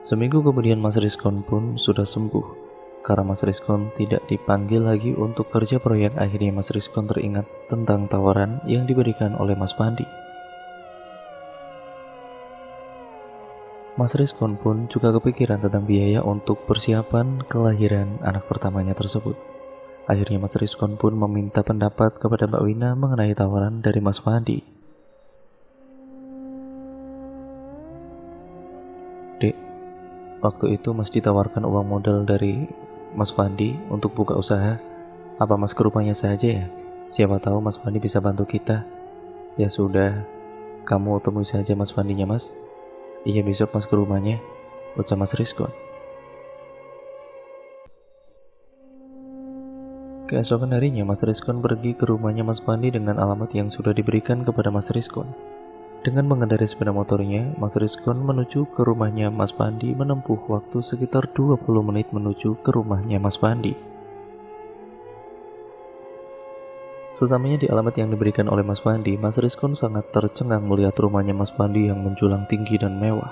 Seminggu kemudian Mas Rizkon pun sudah sembuh. Karena Mas Rizkon tidak dipanggil lagi untuk kerja proyek, akhirnya Mas Rizkon teringat tentang tawaran yang diberikan oleh Mas Fandi. Mas Rizkon pun juga kepikiran tentang biaya untuk persiapan kelahiran anak pertamanya tersebut. Akhirnya Mas Rizkon pun meminta pendapat kepada Mbak Wina mengenai tawaran dari Mas Fandi. Dek, waktu itu Mas ditawarkan uang modal dari Mas Fandi untuk buka usaha. Apa Mas ke rumahnya saja ya? Siapa tahu Mas Fandi bisa bantu kita. Ya sudah, kamu temui saja Mas Fandinya Mas. Iya besok Mas ke rumahnya, ucap Mas Rizkon. Keesokan harinya Mas Rizkon pergi ke rumahnya Mas Fandi dengan alamat yang sudah diberikan kepada Mas Rizkon. Dengan mengendarai sepeda motornya, Mas Rizkon menuju ke rumahnya Mas Fandi menempuh waktu sekitar 20 menit menuju ke rumahnya Mas Fandi. Sesamanya di alamat yang diberikan oleh Mas Fandi, Mas Rizkon sangat tercengang melihat rumahnya Mas Fandi yang menjulang tinggi dan mewah.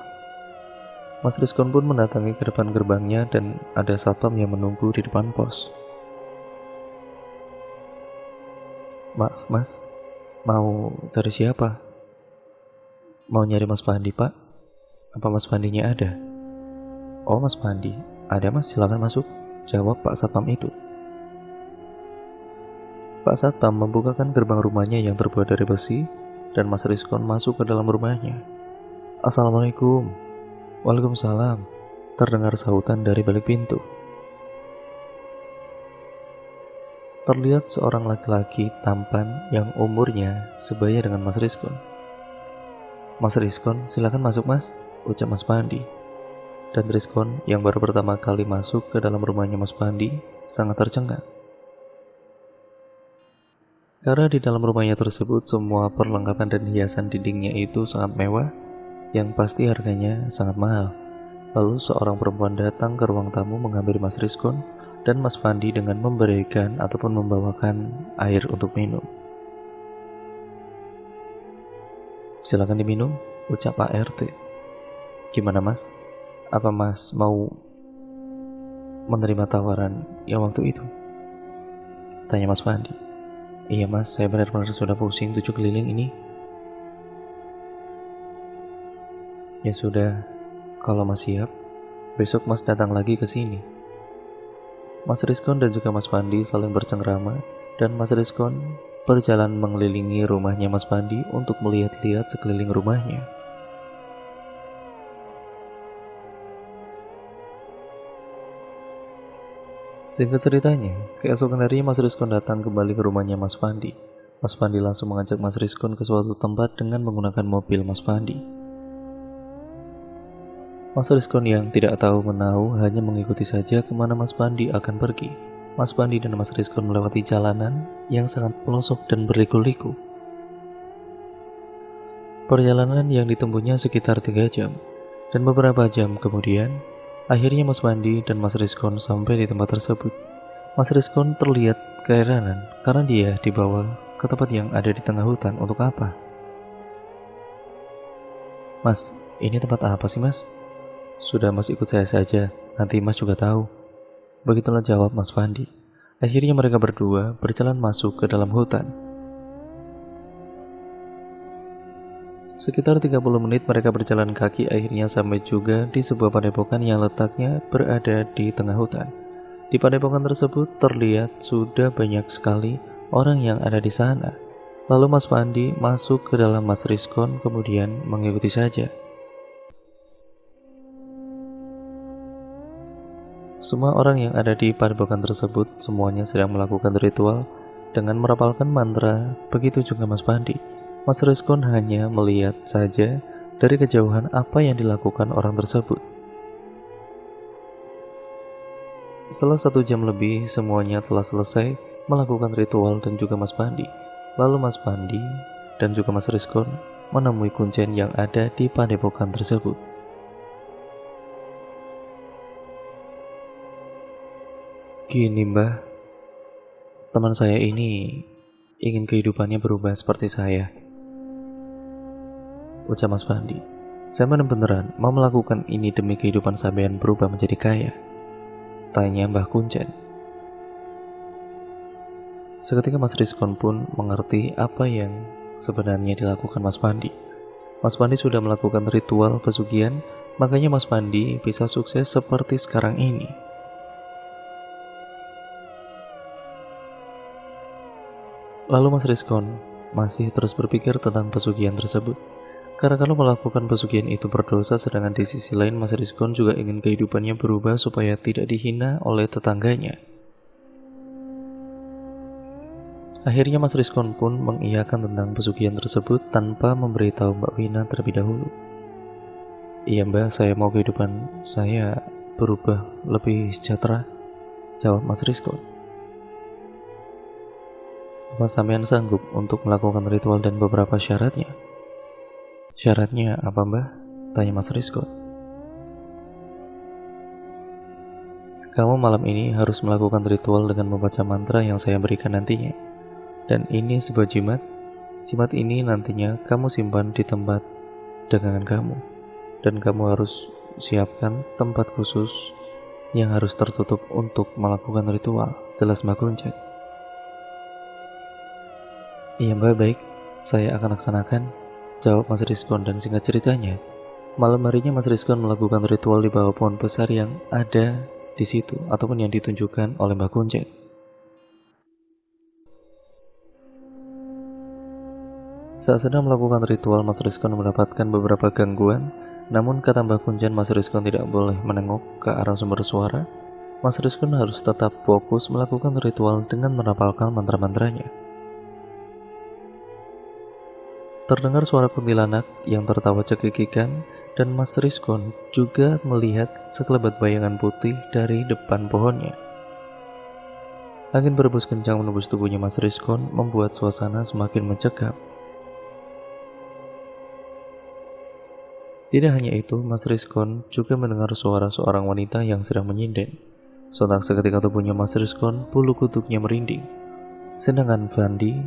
Mas Rizkon pun mendatangi ke depan gerbangnya dan ada satpam yang menunggu di depan pos. Maaf Mas, mau cari siapa? Mau nyari Mas Fandi Pak? Apa Mas Fandinya ada? Oh Mas Fandi, ada Mas, silakan masuk, jawab Pak Satpam itu. Pak Satpam membukakan gerbang rumahnya yang terbuat dari besi dan Mas Rizkon masuk ke dalam rumahnya. Assalamualaikum. Waalaikumsalam, terdengar sahutan dari balik pintu. Terlihat seorang laki-laki tampan yang umurnya sebaya dengan Mas Rizkon. Mas Rizkon, silakan masuk Mas, ucap Mas Fandi. dan Rizkon yang baru pertama kali masuk ke dalam rumahnya Mas Pandi sangat tercengang. Karena di dalam rumahnya tersebut semua perlengkapan dan hiasan dindingnya itu sangat mewah, yang pasti harganya sangat mahal. Lalu seorang perempuan datang ke ruang tamu menghampiri Mas Rizkon dan Mas Pandi dengan memberikan ataupun membawakan air untuk minum. "Silakan diminum," ucap Pak RT. "Gimana Mas? Apa Mas mau menerima tawaran yang waktu itu?" tanya Mas Pandi. "Iya Mas, saya benar-benar sudah pusing 7 keliling ini." "Ya sudah, kalau Mas siap, besok Mas datang lagi ke sini." Mas Rizkon dan juga Mas Pandi saling bercengkrama dan Mas Rizkon berjalan mengelilingi rumahnya Mas Pandi untuk melihat-lihat sekeliling rumahnya. Singkat ceritanya, keesokan harinya Mas Rizkon datang kembali ke rumahnya Mas Pandi. Mas Pandi langsung mengajak Mas Rizkon ke suatu tempat dengan menggunakan mobil Mas Pandi. Mas Rizkon yang tidak tahu menahu hanya mengikuti saja kemana Mas Pandi akan pergi. Mas Pandi dan Mas Rizkon melewati jalanan yang sangat pelosok dan berliku-liku. Perjalanan yang ditempuhnya sekitar 3 jam, dan beberapa jam kemudian, akhirnya Mas Pandi dan Mas Rizkon sampai di tempat tersebut. Mas Rizkon terlihat keheranan karena dia dibawa ke tempat yang ada di tengah hutan. Untuk apa? "Mas, ini tempat apa sih Mas?" "Sudah Mas ikut saya saja, nanti Mas juga tahu." Begitulah jawab Mas Pandi. Akhirnya mereka berdua berjalan masuk ke dalam hutan. Sekitar 30 menit mereka berjalan kaki akhirnya sampai juga di sebuah padepokan yang letaknya berada di tengah hutan. Di padepokan tersebut terlihat sudah banyak sekali orang yang ada di sana. Lalu Mas Pandi masuk ke dalam Mas Rizkon kemudian mengikuti saja. Semua orang yang ada di padepokan tersebut semuanya sedang melakukan ritual dengan merapalkan mantra, begitu juga Mas Pandi. Mas Rizkon hanya melihat saja dari kejauhan apa yang dilakukan orang tersebut. Setelah 1 jam lebih, semuanya telah selesai melakukan ritual dan juga Mas Pandi. Lalu Mas Pandi dan juga Mas Rizkon menemui kuncen yang ada di padepokan tersebut. "Gini Mbah, teman saya ini ingin kehidupannya berubah seperti saya," ucap Mas Pandi. "Saya benar-benar mau melakukan ini demi kehidupan sampean berubah menjadi kaya," tanya Mbah Kuncen. Seketika Mas Rizkon pun mengerti apa yang sebenarnya dilakukan Mas Pandi. Mas Pandi sudah melakukan ritual pesugihan, makanya Mas Pandi bisa sukses seperti sekarang ini. Lalu Mas Rizkon masih terus berpikir tentang pesugihan tersebut. Karena kalau melakukan pesugihan itu berdosa, sedangkan di sisi lain Mas Rizkon juga ingin kehidupannya berubah supaya tidak dihina oleh tetangganya. Akhirnya Mas Rizkon pun mengiyakan tentang pesugihan tersebut tanpa memberitahu Mbak Wina terlebih dahulu. "Iya Mbak, saya mau kehidupan saya berubah lebih sejahtera," jawab Mas Rizkon. "Apa sampean sanggup untuk melakukan ritual dan beberapa syaratnya?" "Syaratnya apa Mbah?" tanya Mas Rizkon. "Kamu malam ini harus melakukan ritual dengan membaca mantra yang saya berikan nantinya. Dan ini sebuah jimat. Jimat ini nantinya kamu simpan di tempat dagangan kamu. Dan kamu harus siapkan tempat khusus yang harus tertutup untuk melakukan ritual," jelas Mbak Kuncen. "Iya Mbak, baik, saya akan laksanakan," jawab Mas Rizkon. Dan singkat ceritanya, malam harinya Mas Rizkon melakukan ritual di bawah pohon besar yang ada di situ ataupun yang ditunjukkan oleh Mbak Kuncen. Saat sedang melakukan ritual, Mas Rizkon mendapatkan beberapa gangguan. Namun kata Mbak Kuncen, Mas Rizkon tidak boleh menengok ke arah sumber suara. Mas Rizkon harus tetap fokus melakukan ritual dengan merapalkan mantra-mantranya. Terdengar suara kuntilanak yang tertawa cekikikan dan Mas Rizkon juga melihat sekelebat bayangan putih dari depan pohonnya. Angin berembus kencang menembus tubuhnya Mas Rizkon membuat suasana semakin mencekam. Tidak hanya itu, Mas Rizkon juga mendengar suara seorang wanita yang sedang menyinden. Sontak seketika tubuhnya Mas Rizkon, bulu kuduknya merinding. Sedangkan Fandi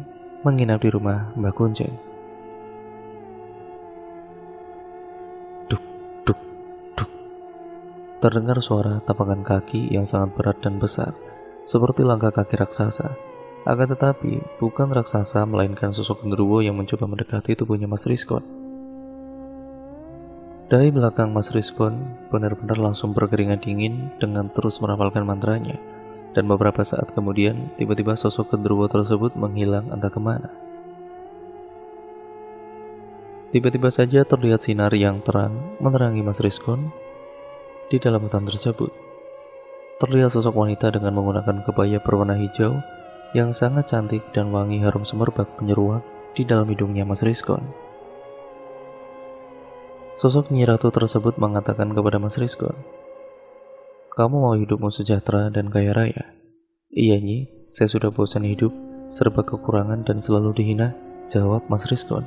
menginap di rumah Mbak Kuncen. Duk, duk, duk. Terdengar suara tapakan kaki yang sangat berat dan besar, seperti langkah kaki raksasa. Akan tetapi, bukan raksasa melainkan sosok genderuwo yang mencoba mendekati tubuhnya Mas Rizkon. Dahi belakang Mas Rizkon benar-benar langsung berkeringat dingin dengan terus merapalkan mantranya. Dan beberapa saat kemudian, tiba-tiba sosok genderuwo tersebut menghilang entah kemana. Tiba-tiba saja terlihat sinar yang terang menerangi Mas Rizkon di dalam hutan tersebut. Terlihat sosok wanita dengan menggunakan kebaya berwarna hijau yang sangat cantik dan wangi harum semerbak menyeruak di dalam hidungnya Mas Rizkon. Sosok Nyi Ratu tersebut mengatakan kepada Mas Rizkon, "Kamu mau hidupmu sejahtera dan kaya raya?" "Iya Nyi, saya sudah bosan hidup, serba kekurangan dan selalu dihina," jawab Mas Rizkon.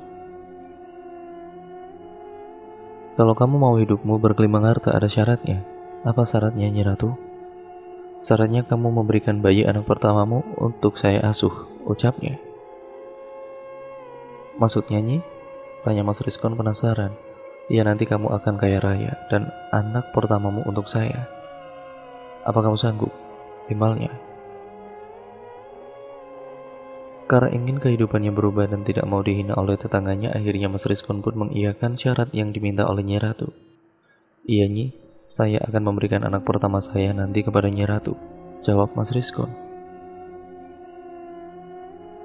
"Kalau kamu mau hidupmu berkelimpang harta ada syaratnya." "Apa syaratnya Nyi Ratu?" "Syaratnya kamu memberikan bayi anak pertamamu untuk saya asuh," ucapnya. "Maksudnya Nyi?" tanya Mas Rizkon penasaran. "Ya nanti kamu akan kaya raya dan anak pertamamu untuk saya. Apa kamu sanggup?" Timbalnya. Karena ingin kehidupannya berubah dan tidak mau dihina oleh tetangganya, akhirnya Mas Rizkon pun mengiyakan syarat yang diminta oleh Nyi Ratu. "Iya Nyi, saya akan memberikan anak pertama saya nanti kepada Nyi Ratu," jawab Mas Rizkon.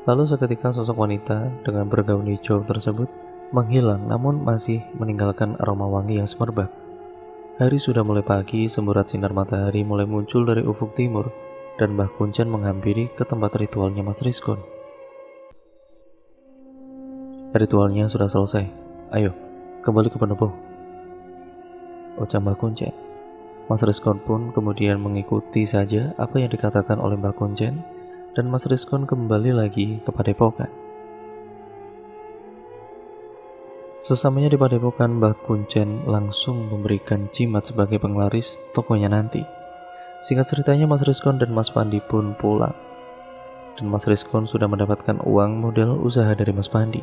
Lalu seketika sosok wanita dengan bergaun hijau tersebut menghilang, namun masih meninggalkan aroma wangi yang semerbak. Hari sudah mulai pagi, semburat sinar matahari mulai muncul dari ufuk timur, dan Mbah Kuncen menghampiri ke tempat ritualnya Mas Rizkon. "Ritualnya sudah selesai. Ayo, kembali ke pendopo," ucap Mbah Kuncen. Mas Rizkon pun kemudian mengikuti saja apa yang dikatakan oleh Mbah Kuncen, dan Mas Rizkon kembali lagi ke padepokan. Sesamanya di padepokan, Mbah Kuncen langsung memberikan jimat sebagai penglaris tokonya nanti. Singkat ceritanya, Mas Rizkon dan Mas Pandi pun pulang. Dan Mas Rizkon sudah mendapatkan uang modal usaha dari Mas Pandi.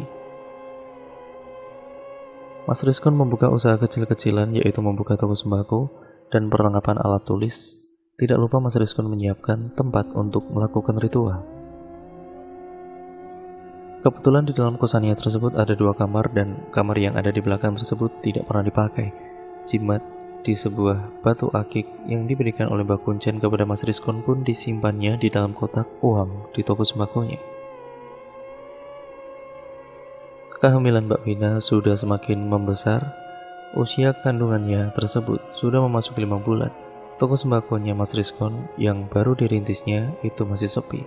Mas Rizkon membuka usaha kecil-kecilan, yaitu membuka toko sembako dan perlengkapan alat tulis. Tidak lupa Mas Rizkon menyiapkan tempat untuk melakukan ritual. Kebetulan di dalam kosannya tersebut ada 2 kamar, dan kamar yang ada di belakang tersebut tidak pernah dipakai. Jimat di sebuah batu akik yang diberikan oleh Mbah Kuncen kepada Mas Rizkon pun disimpannya di dalam kotak uang di toko sembakonya. Kehamilan Mbak Wina sudah semakin membesar. Usia kandungannya tersebut sudah memasuki 5 bulan. Toko sembakonya Mas Rizkon yang baru dirintisnya itu masih sepi.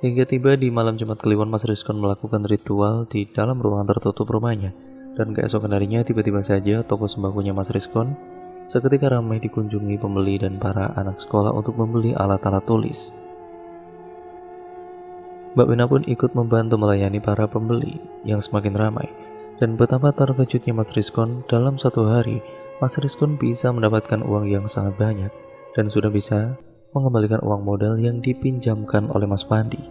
Hingga tiba di malam Jumat Kliwon, Mas Rizkon melakukan ritual di dalam ruangan tertutup rumahnya. Dan keesokan harinya tiba-tiba saja toko sembakonya Mas Rizkon seketika ramai dikunjungi pembeli dan para anak sekolah untuk membeli alat-alat tulis. Mbak Wina pun ikut membantu melayani para pembeli yang semakin ramai. Dan betapa terkejutnya Mas Rizkon, dalam 1 hari Mas Rizkon bisa mendapatkan uang yang sangat banyak dan sudah bisa mengembalikan uang modal yang dipinjamkan oleh Mas Pandi.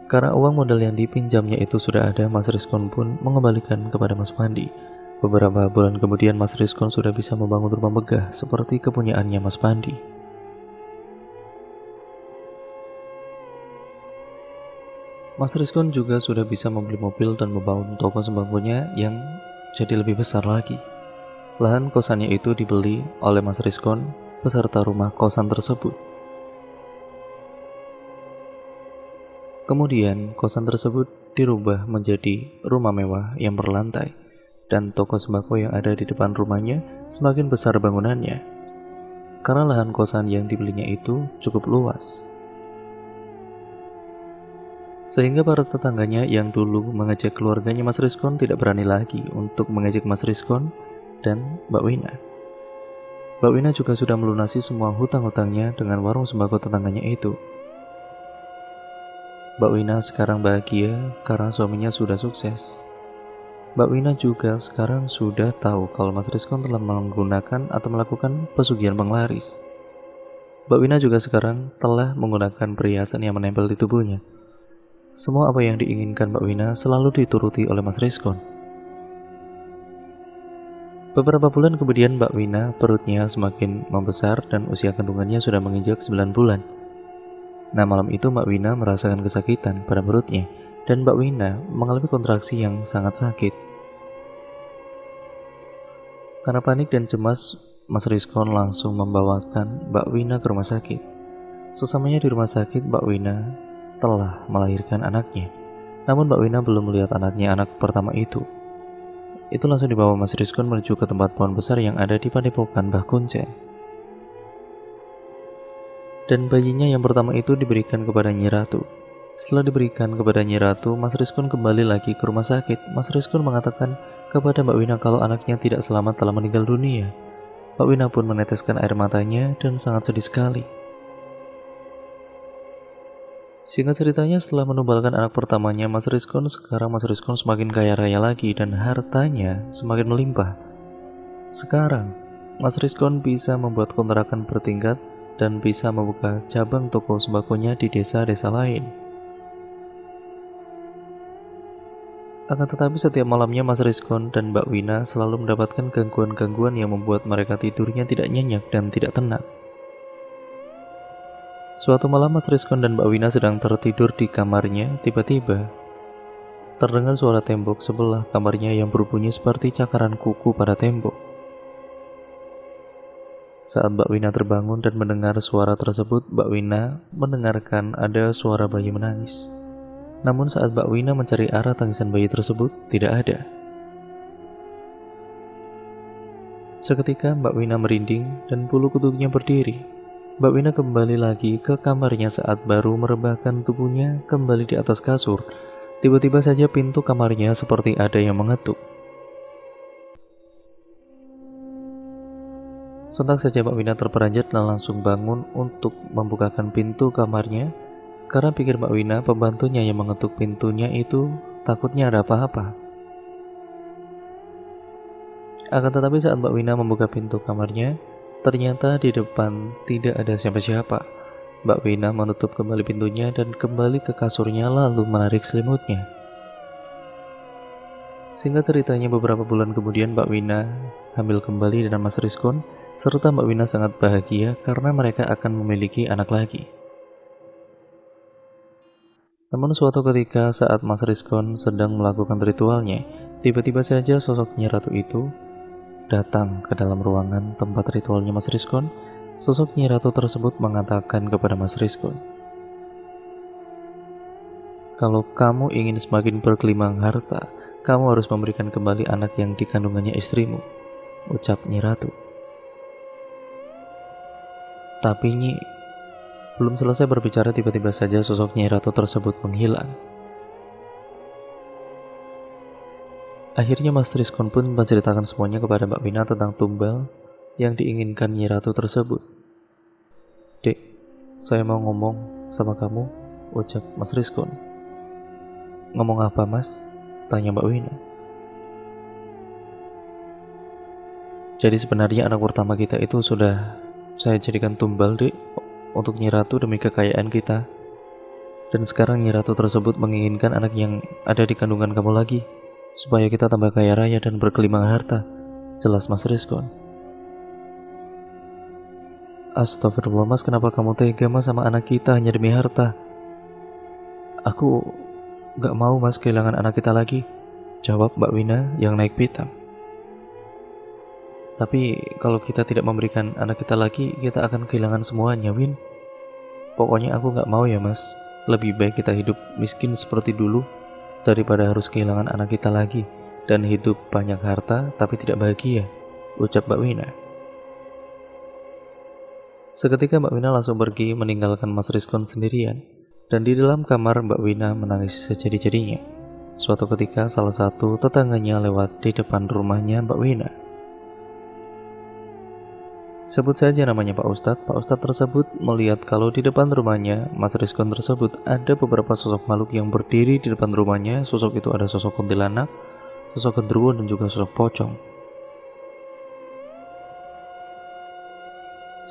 Karena uang modal yang dipinjamnya itu sudah ada, Mas Rizkon pun mengembalikan kepada Mas Pandi. Beberapa bulan kemudian Mas Rizkon sudah bisa membangun rumah megah seperti kepunyaannya Mas Pandi. Mas Rizkon juga sudah bisa membeli mobil dan membangun toko sembakonya yang jadi lebih besar lagi. Lahan kosannya itu dibeli oleh Mas Rizkon beserta rumah kosan tersebut. Kemudian kosan tersebut dirubah menjadi rumah mewah yang berlantai, dan toko sembako yang ada di depan rumahnya semakin besar bangunannya, karena lahan kosan yang dibelinya itu cukup luas. Sehingga para tetangganya yang dulu mengejek keluarganya Mas Rizkon tidak berani lagi untuk mengejek Mas Rizkon dan Mbak Wina. Mbak Wina juga sudah melunasi semua hutang-hutangnya dengan warung sembako tetangganya itu. Mbak Wina sekarang bahagia karena suaminya sudah sukses. Mbak Wina juga sekarang sudah tahu kalau Mas Rizkon telah menggunakan atau melakukan pesugihan penglaris. Mbak Wina juga sekarang telah menggunakan perhiasan yang menempel di tubuhnya. Semua apa yang diinginkan Mbak Wina selalu dituruti oleh Mas Rizkon. Beberapa bulan kemudian Mbak Wina perutnya semakin membesar dan usia kandungannya sudah menginjak 9 bulan. Nah, malam itu Mbak Wina merasakan kesakitan pada perutnya dan Mbak Wina mengalami kontraksi yang sangat sakit. Karena panik dan cemas, Mas Rizkon langsung membawakan Mbak Wina ke rumah sakit. Sesamanya di rumah sakit, Mbak Wina telah melahirkan anaknya. Namun Mbak Wina belum melihat anaknya, anak pertama itu. Itu langsung dibawa Mas Rizkon menuju ke tempat pohon besar yang ada di padepokan Mbah Kuncen. Dan bayinya yang pertama itu diberikan kepada Nyi Ratu. Setelah diberikan kepada Nyi Ratu, Mas Rizkon kembali lagi ke rumah sakit. Mas Rizkon mengatakan kepada Mbak Wina kalau anaknya tidak selamat telah meninggal dunia. Mbak Wina pun meneteskan air matanya dan sangat sedih sekali. Singkat ceritanya, setelah menumbalkan anak pertamanya Mas Rizkon, sekarang Mas Rizkon semakin kaya raya lagi dan hartanya semakin melimpah. Sekarang, Mas Rizkon bisa membuat kontrakan bertingkat dan bisa membuka cabang toko sembakonya di desa-desa lain. Akan tetapi setiap malamnya Mas Rizkon dan Mbak Wina selalu mendapatkan gangguan-gangguan yang membuat mereka tidurnya tidak nyenyak dan tidak tenang. Suatu malam Mas Rizkon dan Mbak Wina sedang tertidur di kamarnya, tiba-tiba terdengar suara tembok sebelah kamarnya yang berbunyi seperti cakaran kuku pada tembok. Saat Mbak Wina terbangun dan mendengar suara tersebut, Mbak Wina mendengarkan ada suara bayi menangis. Namun saat Mbak Wina mencari arah tangisan bayi tersebut, tidak ada. Seketika Mbak Wina merinding dan bulu kuduknya berdiri. Mbak Wina kembali lagi ke kamarnya saat baru merebahkan tubuhnya kembali di atas kasur. Tiba-tiba saja pintu kamarnya seperti ada yang mengetuk. Sontak saja Mbak Wina terperanjat dan langsung bangun untuk membukakan pintu kamarnya. Karena pikir Mbak Wina pembantunya yang mengetuk pintunya itu takutnya ada apa-apa. Akan tetapi saat Mbak Wina membuka pintu kamarnya, ternyata di depan tidak ada siapa-siapa. Mbak Wina menutup kembali pintunya dan kembali ke kasurnya lalu menarik selimutnya. Singkat ceritanya beberapa bulan kemudian Mbak Wina hamil kembali dengan Mas Rizkon, serta Mbak Wina sangat bahagia karena mereka akan memiliki anak lagi. Namun suatu ketika saat Mas Rizkon sedang melakukan ritualnya, tiba-tiba saja sosok Nyi Ratu itu datang ke dalam ruangan tempat ritualnya Mas Rizkon. Sosok Nyi Ratu tersebut mengatakan kepada Mas Rizkon, "Kalau kamu ingin semakin bergelimang harta, kamu harus memberikan kembali anak yang dikandungannya istrimu," ucap Nyi Ratu. Tapi Nyi, belum selesai berbicara tiba-tiba saja sosok Nyi Ratu tersebut menghilang. Akhirnya Mas Rizkon pun menceritakan semuanya kepada Mbak Wina tentang tumbal yang diinginkan Nyi Ratu tersebut. "Dek, saya mau ngomong sama kamu," ucap Mas Rizkon. "Ngomong apa, Mas?" tanya Mbak Wina. "Jadi sebenarnya anak pertama kita itu sudah saya jadikan tumbal, Dek, untuk Nyi Ratu demi kekayaan kita. Dan sekarang Nyi Ratu tersebut menginginkan anak yang ada di kandungan kamu lagi, supaya kita tambah kaya raya dan bergelimang harta," jelas Mas Rizkon. "Astagfirullah Mas, kenapa kamu tega Mas sama anak kita hanya demi harta?" "Aku gak mau Mas kehilangan anak kita lagi," jawab Mbak Wina yang naik pitam. "Tapi kalau kita tidak memberikan anak kita lagi, kita akan kehilangan semuanya, Win. Pokoknya aku gak mau ya Mas. Lebih baik kita hidup miskin seperti dulu daripada harus kehilangan anak kita lagi dan hidup banyak harta tapi tidak bahagia," ucap Mbak Wina. Seketika Mbak Wina langsung pergi meninggalkan Mas Rizkon sendirian. Dan di dalam kamar Mbak Wina menangis sejadi-jadinya. Suatu ketika salah satu tetangganya lewat di depan rumahnya Mbak Wina. Sebut saja namanya Pak Ustadz. Pak Ustadz tersebut melihat kalau di depan rumahnya Mas Rizkon tersebut ada beberapa sosok makhluk yang berdiri di depan rumahnya. Sosok itu ada sosok kuntilanak, sosok genderuwo, dan juga sosok pocong.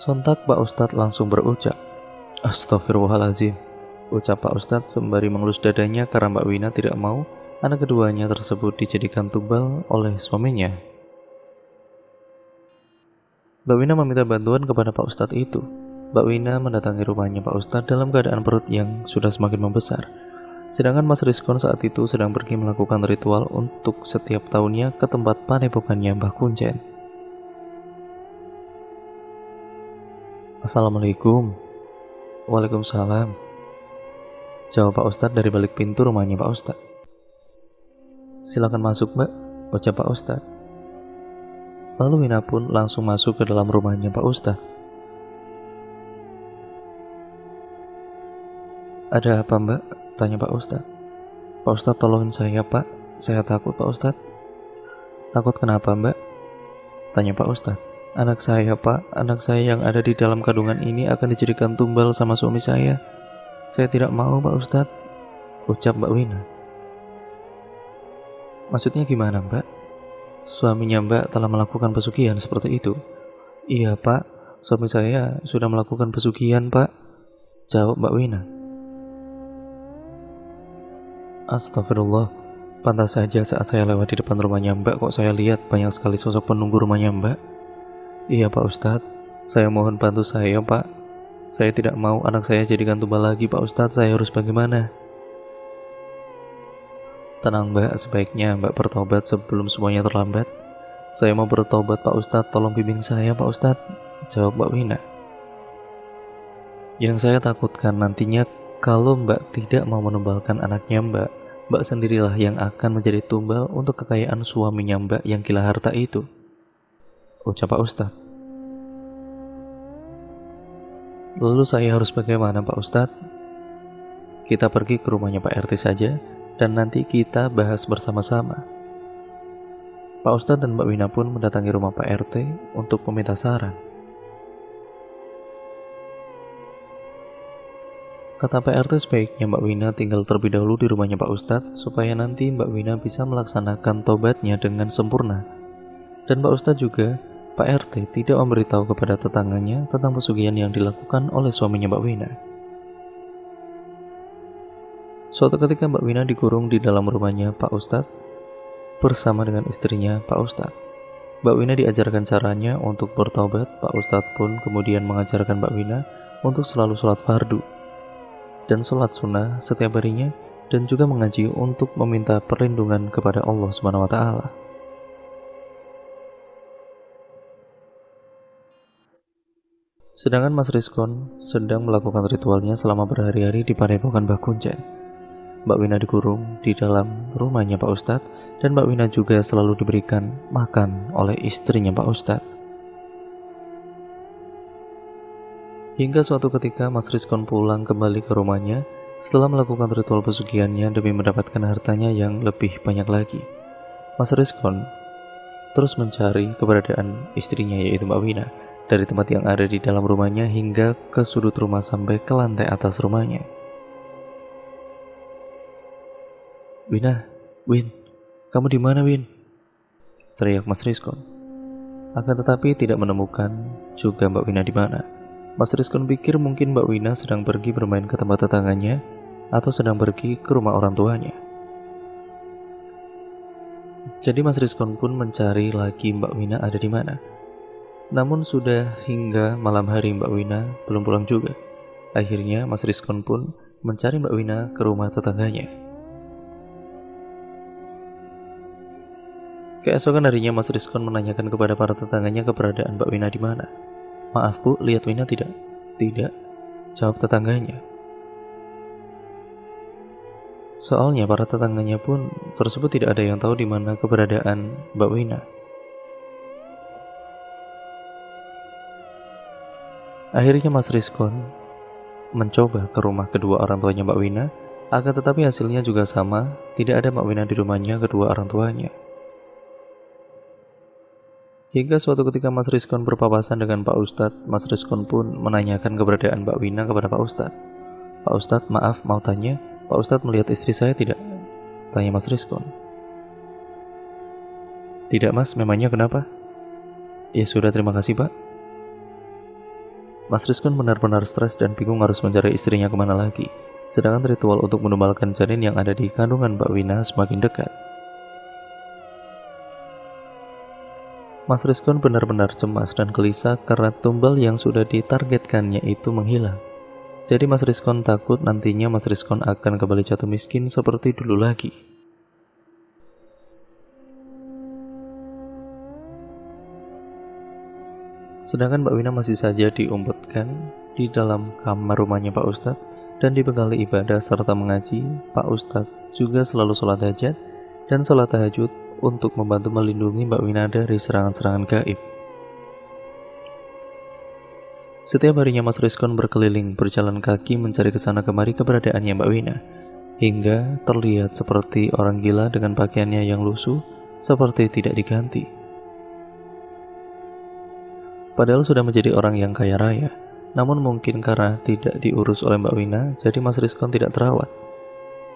Sontak Pak Ustadz langsung berucap, "Astagfirullahaladzim," ucap Pak Ustadz sembari mengelus dadanya karena Mbak Wina tidak mau anak keduanya tersebut dijadikan tumbal oleh suaminya. Mbak Wina meminta bantuan kepada Pak Ustadz itu. Mbak Wina mendatangi rumahnya Pak Ustadz dalam keadaan perut yang sudah semakin membesar. Sedangkan Mas Rizkon saat itu sedang pergi melakukan ritual untuk setiap tahunnya ke tempat padepokannya Mbah Kuncen. "Assalamualaikum." "Waalaikumsalam," jawab Pak Ustadz dari balik pintu rumahnya Pak Ustadz. "Silakan masuk, Mbak," ucap Pak Ustadz. Lalu Wina pun langsung masuk ke dalam rumahnya Pak Ustadz. "Ada apa, Mbak?" tanya Pak Ustadz. "Pak Ustadz, tolongin saya, Pak. Saya takut, Pak Ustadz." "Takut kenapa, Mbak?" tanya Pak Ustadz. "Anak saya, Pak. Anak saya yang ada di dalam kandungan ini akan dijadikan tumbal sama suami saya. Saya tidak mau, Pak Ustadz," ucap Mbak Wina. "Maksudnya gimana, Mbak? Suaminya Mbak telah melakukan pesugihan seperti itu?" "Iya, Pak. Suami saya sudah melakukan pesugihan, Pak," jawab Mbak Wina. "Astagfirullah. Pantas saja saat saya lewat di depan rumahnya Mbak kok saya lihat banyak sekali sosok penunggu rumahnya Mbak." "Iya, Pak Ustadz. Saya mohon bantu saya, Pak. Saya tidak mau anak saya jadikan tumbal lagi, Pak Ustadz. Saya harus bagaimana?" "Tenang, Mbak. Sebaiknya Mbak bertobat sebelum semuanya terlambat." "Saya mau bertobat, Pak Ustadz. Tolong bimbing saya, Pak Ustadz," jawab Mbak Wina. "Yang saya takutkan nantinya kalau Mbak tidak mau menumbalkan anaknya Mbak, Mbak sendirilah yang akan menjadi tumbal untuk kekayaan suaminya Mbak yang gila harta itu," ucap Pak Ustadz. "Lalu saya harus bagaimana, Pak Ustadz?" "Kita pergi ke rumahnya Pak RT saja, dan nanti kita bahas bersama-sama." Pak Ustadz dan Mbak Wina pun mendatangi rumah Pak RT untuk meminta saran. Kata Pak RT sebaiknya Mbak Wina tinggal terlebih dahulu di rumahnya Pak Ustadz supaya nanti Mbak Wina bisa melaksanakan tobatnya dengan sempurna. Dan Pak Ustadz juga, Pak RT tidak memberitahu kepada tetangganya tentang pesugihan yang dilakukan oleh suaminya Mbak Wina. Suatu ketika Mbak Wina dikurung di dalam rumahnya Pak Ustadz bersama dengan istrinya Pak Ustadz. Mbak Wina diajarkan caranya untuk bertobat. Pak Ustadz pun kemudian mengajarkan Mbak Wina untuk selalu sholat fardu dan sholat sunnah setiap harinya, dan juga mengaji untuk meminta perlindungan kepada Allah Subhanahu wa Ta'ala. Sedangkan Mas Rizkon sedang melakukan ritualnya selama berhari-hari di padepokan Mbah Kuncen. Mbak Wina dikurung di dalam rumahnya Pak Ustadz, dan Mbak Wina juga selalu diberikan makan oleh istrinya Pak Ustadz. Hingga suatu ketika Mas Rizkon pulang kembali ke rumahnya setelah melakukan ritual pesugihannya demi mendapatkan hartanya yang lebih banyak lagi. Mas Rizkon terus mencari keberadaan istrinya, yaitu Mbak Wina, dari tempat yang ada di dalam rumahnya hingga ke sudut rumah sampai ke lantai atas rumahnya. Win, kamu di mana, Win?" teriak Mas Rizkon. Akan tetapi tidak menemukan juga Mbak Wina di mana. Mas Rizkon pikir mungkin Mbak Wina sedang pergi bermain ke tempat tetangganya atau sedang pergi ke rumah orang tuanya. Jadi Mas Rizkon pun mencari lagi Mbak Wina ada di mana. Namun sudah hingga malam hari Mbak Wina belum pulang juga. Akhirnya Mas Rizkon pun mencari Mbak Wina ke rumah tetangganya. Keesokan harinya Mas Rizkon menanyakan kepada para tetangganya keberadaan Mbak Wina di mana. "Maaf Bu, lihat Wina tidak?" "Tidak," jawab tetangganya. Soalnya para tetangganya pun tersebut tidak ada yang tahu di mana keberadaan Mbak Wina. Akhirnya Mas Rizkon mencoba ke rumah kedua orang tuanya Mbak Wina, akan tetapi hasilnya juga sama, tidak ada Mbak Wina di rumahnya kedua orang tuanya. Hingga suatu ketika Mas Rizkon berpapasan dengan Pak Ustadz, Mas Rizkon pun menanyakan keberadaan Mbak Wina kepada Pak Ustadz. Pak Ustadz, maaf mau tanya, Pak Ustadz melihat istri saya tidak? Tanya Mas Rizkon. Tidak Mas, memangnya kenapa? Ya sudah, terima kasih Pak. Mas Rizkon benar-benar stres dan bingung harus mencari istrinya kemana lagi. Sedangkan ritual untuk menumbalkan janin yang ada di kandungan Mbak Wina semakin dekat. Mas Rizkon benar-benar cemas dan gelisah karena tumbal yang sudah ditargetkannya itu menghilang. Jadi Mas Rizkon takut nantinya Mas Rizkon akan kembali jatuh miskin seperti dulu lagi. Sedangkan Mbak Wina masih saja diumpetkan di dalam kamar rumahnya Pak Ustadz dan dibekali ibadah serta mengaji. Pak Ustadz juga selalu sholat hajat dan sholat tahajud untuk membantu melindungi Mbak Wina dari serangan-serangan gaib. Setiap harinya Mas Rizkon berkeliling berjalan kaki mencari kesana kemari keberadaannya Mbak Wina, hingga terlihat seperti orang gila dengan pakaiannya yang lusuh, seperti tidak diganti. Padahal sudah menjadi orang yang kaya raya, namun mungkin karena tidak diurus oleh Mbak Wina, jadi Mas Rizkon tidak terawat.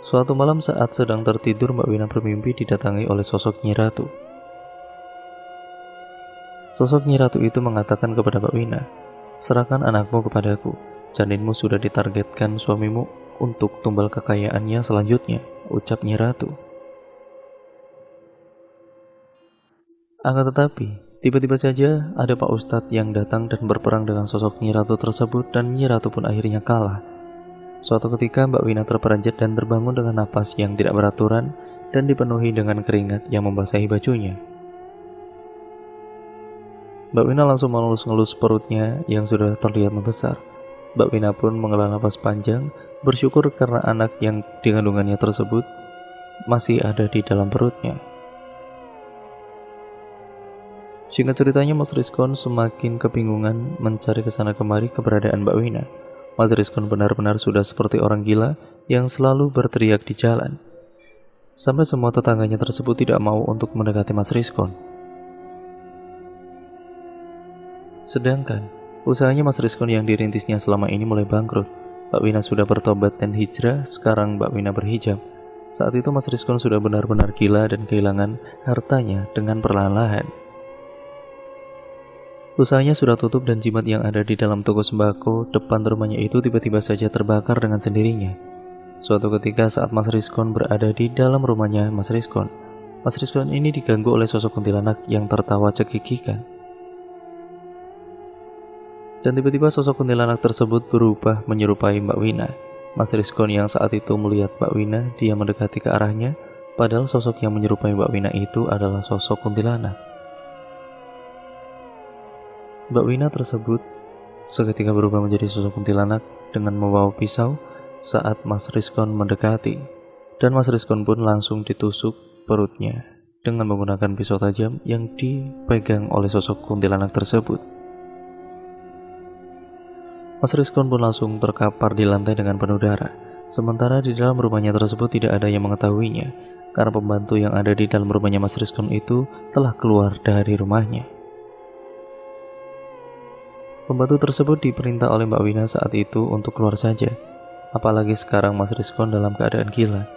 Suatu malam saat sedang tertidur, Mbak Wina bermimpi didatangi oleh sosok Nyi Ratu. Sosok Nyi Ratu itu mengatakan kepada Mbak Wina, serahkan anakmu kepadaku, janinmu sudah ditargetkan suamimu untuk tumbal kekayaannya selanjutnya, ucap Nyi Ratu. Akan tetapi, tiba-tiba saja ada Pak Ustadz yang datang dan berperang dengan sosok Nyi Ratu tersebut dan Nyi Ratu pun akhirnya kalah. Suatu ketika Mbak Wina terperanjat dan terbangun dengan napas yang tidak beraturan dan dipenuhi dengan keringat yang membasahi bajunya. Mbak Wina langsung mengelus-ngelus perutnya yang sudah terlihat membesar. Mbak Wina pun menghela napas panjang, bersyukur karena anak yang dikandungannya tersebut masih ada di dalam perutnya. Singkat ceritanya, Mas Rizkon semakin kebingungan mencari kesana kemari keberadaan Mbak Wina. Mas Rizkon benar-benar sudah seperti orang gila yang selalu berteriak di jalan. Sampai semua tetangganya tersebut tidak mau untuk mendekati Mas Rizkon. Sedangkan, usahanya Mas Rizkon yang dirintisnya selama ini mulai bangkrut. Mbak Wina sudah bertobat dan hijrah, sekarang Mbak Wina berhijab. Saat itu Mas Rizkon sudah benar-benar gila dan kehilangan hartanya dengan perlahan-lahan. Usahanya sudah tutup dan jimat yang ada di dalam toko sembako depan rumahnya itu tiba-tiba saja terbakar dengan sendirinya. Suatu ketika saat Mas Rizkon berada di dalam rumahnya Mas Rizkon ini diganggu oleh sosok kuntilanak yang tertawa cekikikan. Dan tiba-tiba sosok kuntilanak tersebut berubah menyerupai Mbak Wina. Mas Rizkon yang saat itu melihat Mbak Wina, dia mendekati ke arahnya, padahal sosok yang menyerupai Mbak Wina itu adalah sosok kuntilanak. Mbak Wina tersebut seketika berubah menjadi sosok kuntilanak dengan membawa pisau saat Mas Rizkon mendekati, dan Mas Rizkon pun langsung ditusuk perutnya dengan menggunakan pisau tajam yang dipegang oleh sosok kuntilanak tersebut. Mas Rizkon pun langsung terkapar di lantai dengan penuh darah, sementara di dalam rumahnya tersebut tidak ada yang mengetahuinya, karena pembantu yang ada di dalam rumahnya Mas Rizkon itu telah keluar dari rumahnya. Pembantu tersebut diperintah oleh Mbak Wina saat itu untuk keluar saja. Apalagi sekarang Mas Rizkon dalam keadaan gila.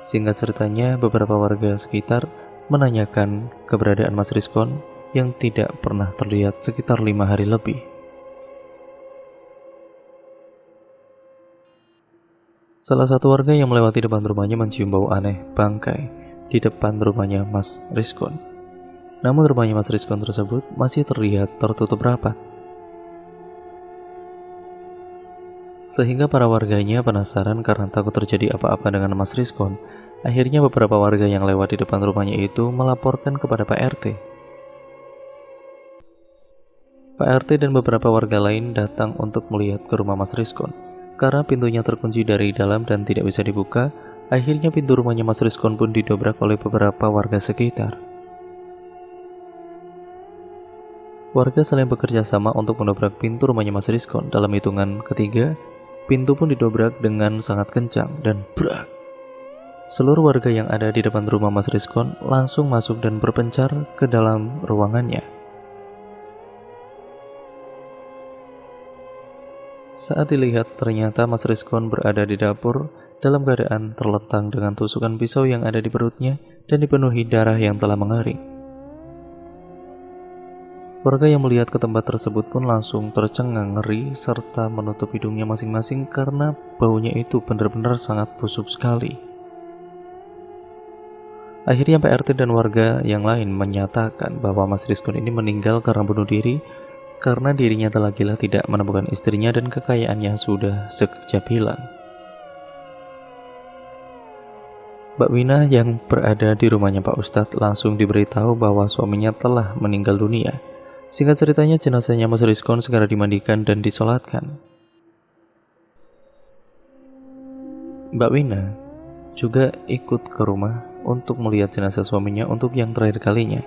Singkat ceritanya, beberapa warga sekitar menanyakan keberadaan Mas Rizkon yang tidak pernah terlihat sekitar 5 hari lebih. Salah satu warga yang melewati depan rumahnya mencium bau aneh bangkai di depan rumahnya Mas Rizkon. Namun rumahnya Mas Rizkon tersebut masih terlihat tertutup rapat. Sehingga para warganya penasaran karena takut terjadi apa-apa dengan Mas Rizkon. Akhirnya beberapa warga yang lewat di depan rumahnya itu melaporkan kepada Pak RT. Pak RT dan beberapa warga lain datang untuk melihat ke rumah Mas Rizkon. Karena pintunya terkunci dari dalam dan tidak bisa dibuka, akhirnya pintu rumahnya Mas Rizkon pun didobrak oleh beberapa warga sekitar. Warga saling bekerja sama untuk mendobrak pintu rumahnya Mas Rizkon. Dalam hitungan ketiga, Pintu pun didobrak dengan sangat kencang dan brak. Seluruh warga yang ada di depan rumah Mas Rizkon langsung masuk dan berpencar ke dalam ruangannya. Saat dilihat, ternyata Mas Rizkon berada di dapur dalam keadaan terlentang dengan tusukan pisau yang ada di perutnya dan dipenuhi darah yang telah mengering. Warga yang melihat ke tempat tersebut pun langsung tercengang ngeri serta menutup hidungnya masing-masing karena baunya itu benar-benar sangat busuk sekali. Akhirnya PRT dan warga yang lain menyatakan bahwa Mas Rizkon ini meninggal karena bunuh diri karena dirinya telah gila tidak menemukan istrinya dan kekayaannya sudah sekejap hilang. Mbak Wina yang berada di rumahnya Pak Ustadz langsung diberitahu bahwa suaminya telah meninggal dunia. Singkat ceritanya, jenazahnya Mas Rizkon segera dimandikan dan disolatkan. Mbak Wina juga ikut ke rumah untuk melihat jenazah suaminya untuk yang terakhir kalinya.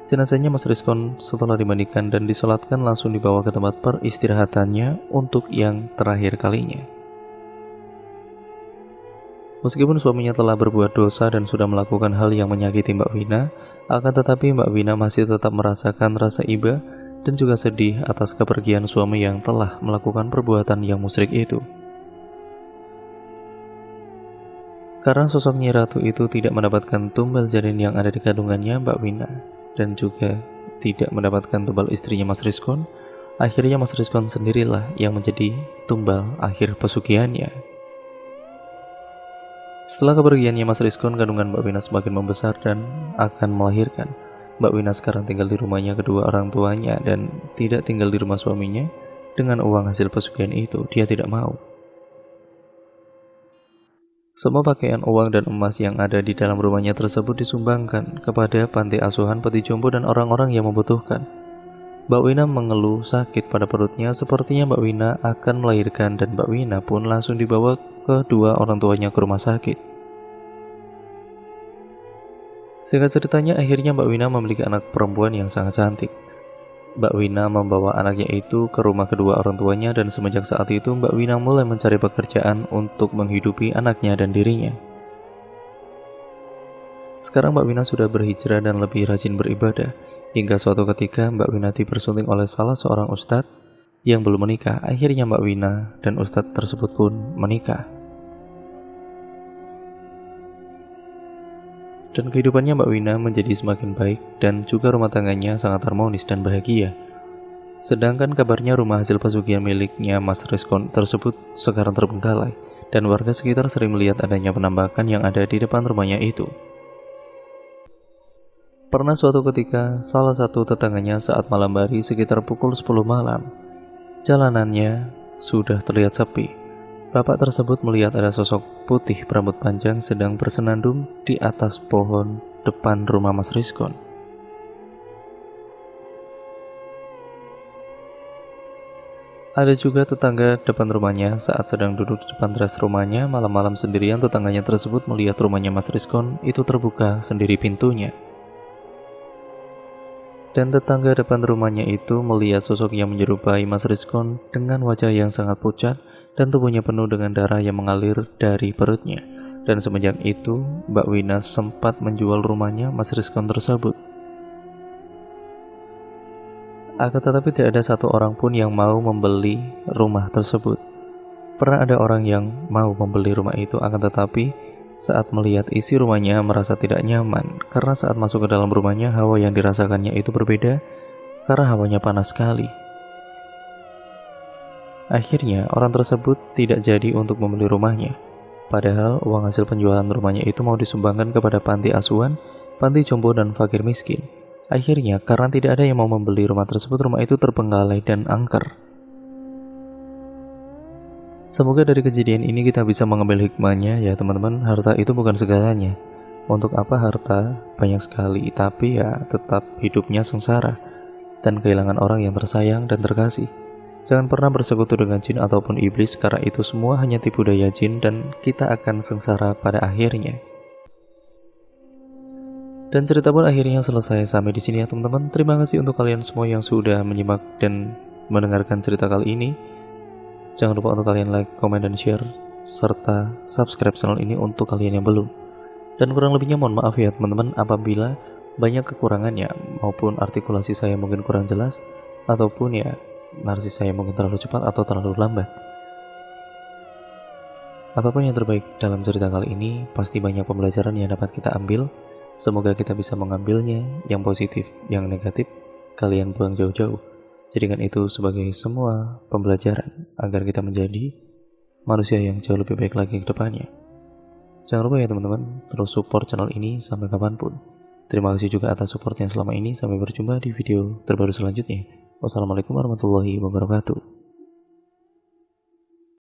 Jenazahnya Mas Rizkon setelah dimandikan dan disolatkan langsung dibawa ke tempat peristirahatannya untuk yang terakhir kalinya. Meskipun suaminya telah berbuat dosa dan sudah melakukan hal yang menyakiti Mbak Wina, akan tetapi Mbak Wina masih tetap merasakan rasa iba dan juga sedih atas kepergian suami yang telah melakukan perbuatan yang musyrik itu. Karena sosok Nyi Ratu itu tidak mendapatkan tumbal janin yang ada di kandungannya Mbak Wina dan juga tidak mendapatkan tumbal istrinya Mas Rizkon, akhirnya Mas Rizkon sendirilah yang menjadi tumbal akhir pesugihannya. Setelah kepergiannya Mas Rizkon, kandungan Mbak Wina semakin membesar dan akan melahirkan. Mbak Wina sekarang tinggal di rumahnya kedua orang tuanya dan tidak tinggal di rumah suaminya. Dengan uang hasil pesugihan itu, dia tidak mau. Semua pakaian, uang, dan emas yang ada di dalam rumahnya tersebut disumbangkan kepada panti asuhan, peti jompo, dan orang-orang yang membutuhkan. Mbak Wina mengeluh sakit pada perutnya, sepertinya Mbak Wina akan melahirkan dan Mbak Wina pun langsung dibawa kedua orang tuanya ke rumah sakit. Singkat ceritanya, akhirnya Mbak Wina memiliki anak perempuan yang sangat cantik. Mbak Wina membawa anaknya itu ke rumah kedua orang tuanya dan semenjak saat itu Mbak Wina mulai mencari pekerjaan untuk menghidupi anaknya dan dirinya. Sekarang Mbak Wina sudah berhijrah dan lebih rajin beribadah. Hingga suatu ketika Mbak Wina dipersunting oleh salah seorang ustadz yang belum menikah. Akhirnya Mbak Wina dan ustadz tersebut pun menikah. Dan kehidupannya Mbak Wina menjadi semakin baik dan juga rumah tangganya sangat harmonis dan bahagia. Sedangkan kabarnya rumah hasil pesugihan miliknya Mas Rizkon tersebut sekarang terbengkalai dan warga sekitar sering melihat adanya penampakan yang ada di depan rumahnya itu. Pernah suatu ketika, salah satu tetangganya saat malam hari sekitar pukul 10 malam, jalanannya sudah terlihat sepi. Bapak tersebut melihat ada sosok putih berambut panjang sedang bersenandung di atas pohon depan rumah Mas Rizkon. Ada juga tetangga depan rumahnya saat sedang duduk di depan teras rumahnya malam-malam sendirian. Tetangganya tersebut melihat rumahnya Mas Rizkon itu terbuka sendiri pintunya. Dan tetangga depan rumahnya itu melihat sosok yang menyerupai Mas Rizkon dengan wajah yang sangat pucat dan tubuhnya penuh dengan darah yang mengalir dari perutnya. Dan semenjak itu, Mbak Wina sempat menjual rumahnya Mas Rizkon tersebut. Akan tetapi tidak ada satu orang pun yang mau membeli rumah tersebut. Pernah ada orang yang mau membeli rumah itu, akan tetapi saat melihat isi rumahnya merasa tidak nyaman karena saat masuk ke dalam rumahnya hawa yang dirasakannya itu berbeda karena hawanya panas sekali. Akhirnya orang tersebut tidak jadi untuk membeli rumahnya. Padahal uang hasil penjualan rumahnya itu mau disumbangkan kepada panti asuhan, panti jompo, dan fakir miskin. Akhirnya karena tidak ada yang mau membeli rumah tersebut, rumah itu terbengkalai dan angker. Semoga dari kejadian ini kita bisa mengambil hikmahnya ya teman-teman. Harta itu bukan segalanya. Untuk apa harta banyak sekali, tapi ya tetap hidupnya sengsara dan kehilangan orang yang tersayang dan terkasih. Jangan pernah bersekutu dengan jin ataupun iblis, karena itu semua hanya tipu daya jin dan kita akan sengsara pada akhirnya. Dan cerita pun akhirnya selesai sampai di sini ya teman-teman. Terima kasih untuk kalian semua yang sudah menyimak dan mendengarkan cerita kali ini. Jangan lupa untuk kalian like, komen, dan share, serta subscribe channel ini untuk kalian yang belum. Dan kurang lebihnya mohon maaf ya teman-teman apabila banyak kekurangannya, maupun artikulasi saya mungkin kurang jelas, ataupun ya narsis saya mungkin terlalu cepat atau terlalu lambat. Apapun yang terbaik dalam cerita kali ini, pasti banyak pembelajaran yang dapat kita ambil. Semoga kita bisa mengambilnya, yang positif, yang negatif, kalian buang jauh-jauh. Jadikan itu sebagai semua pembelajaran, agar kita menjadi manusia yang jauh lebih baik lagi ke depannya. Jangan lupa ya teman-teman, terus support channel ini sampai kapanpun. Terima kasih juga atas support yang selama ini. Sampai berjumpa di video terbaru selanjutnya. Wassalamualaikum warahmatullahi wabarakatuh.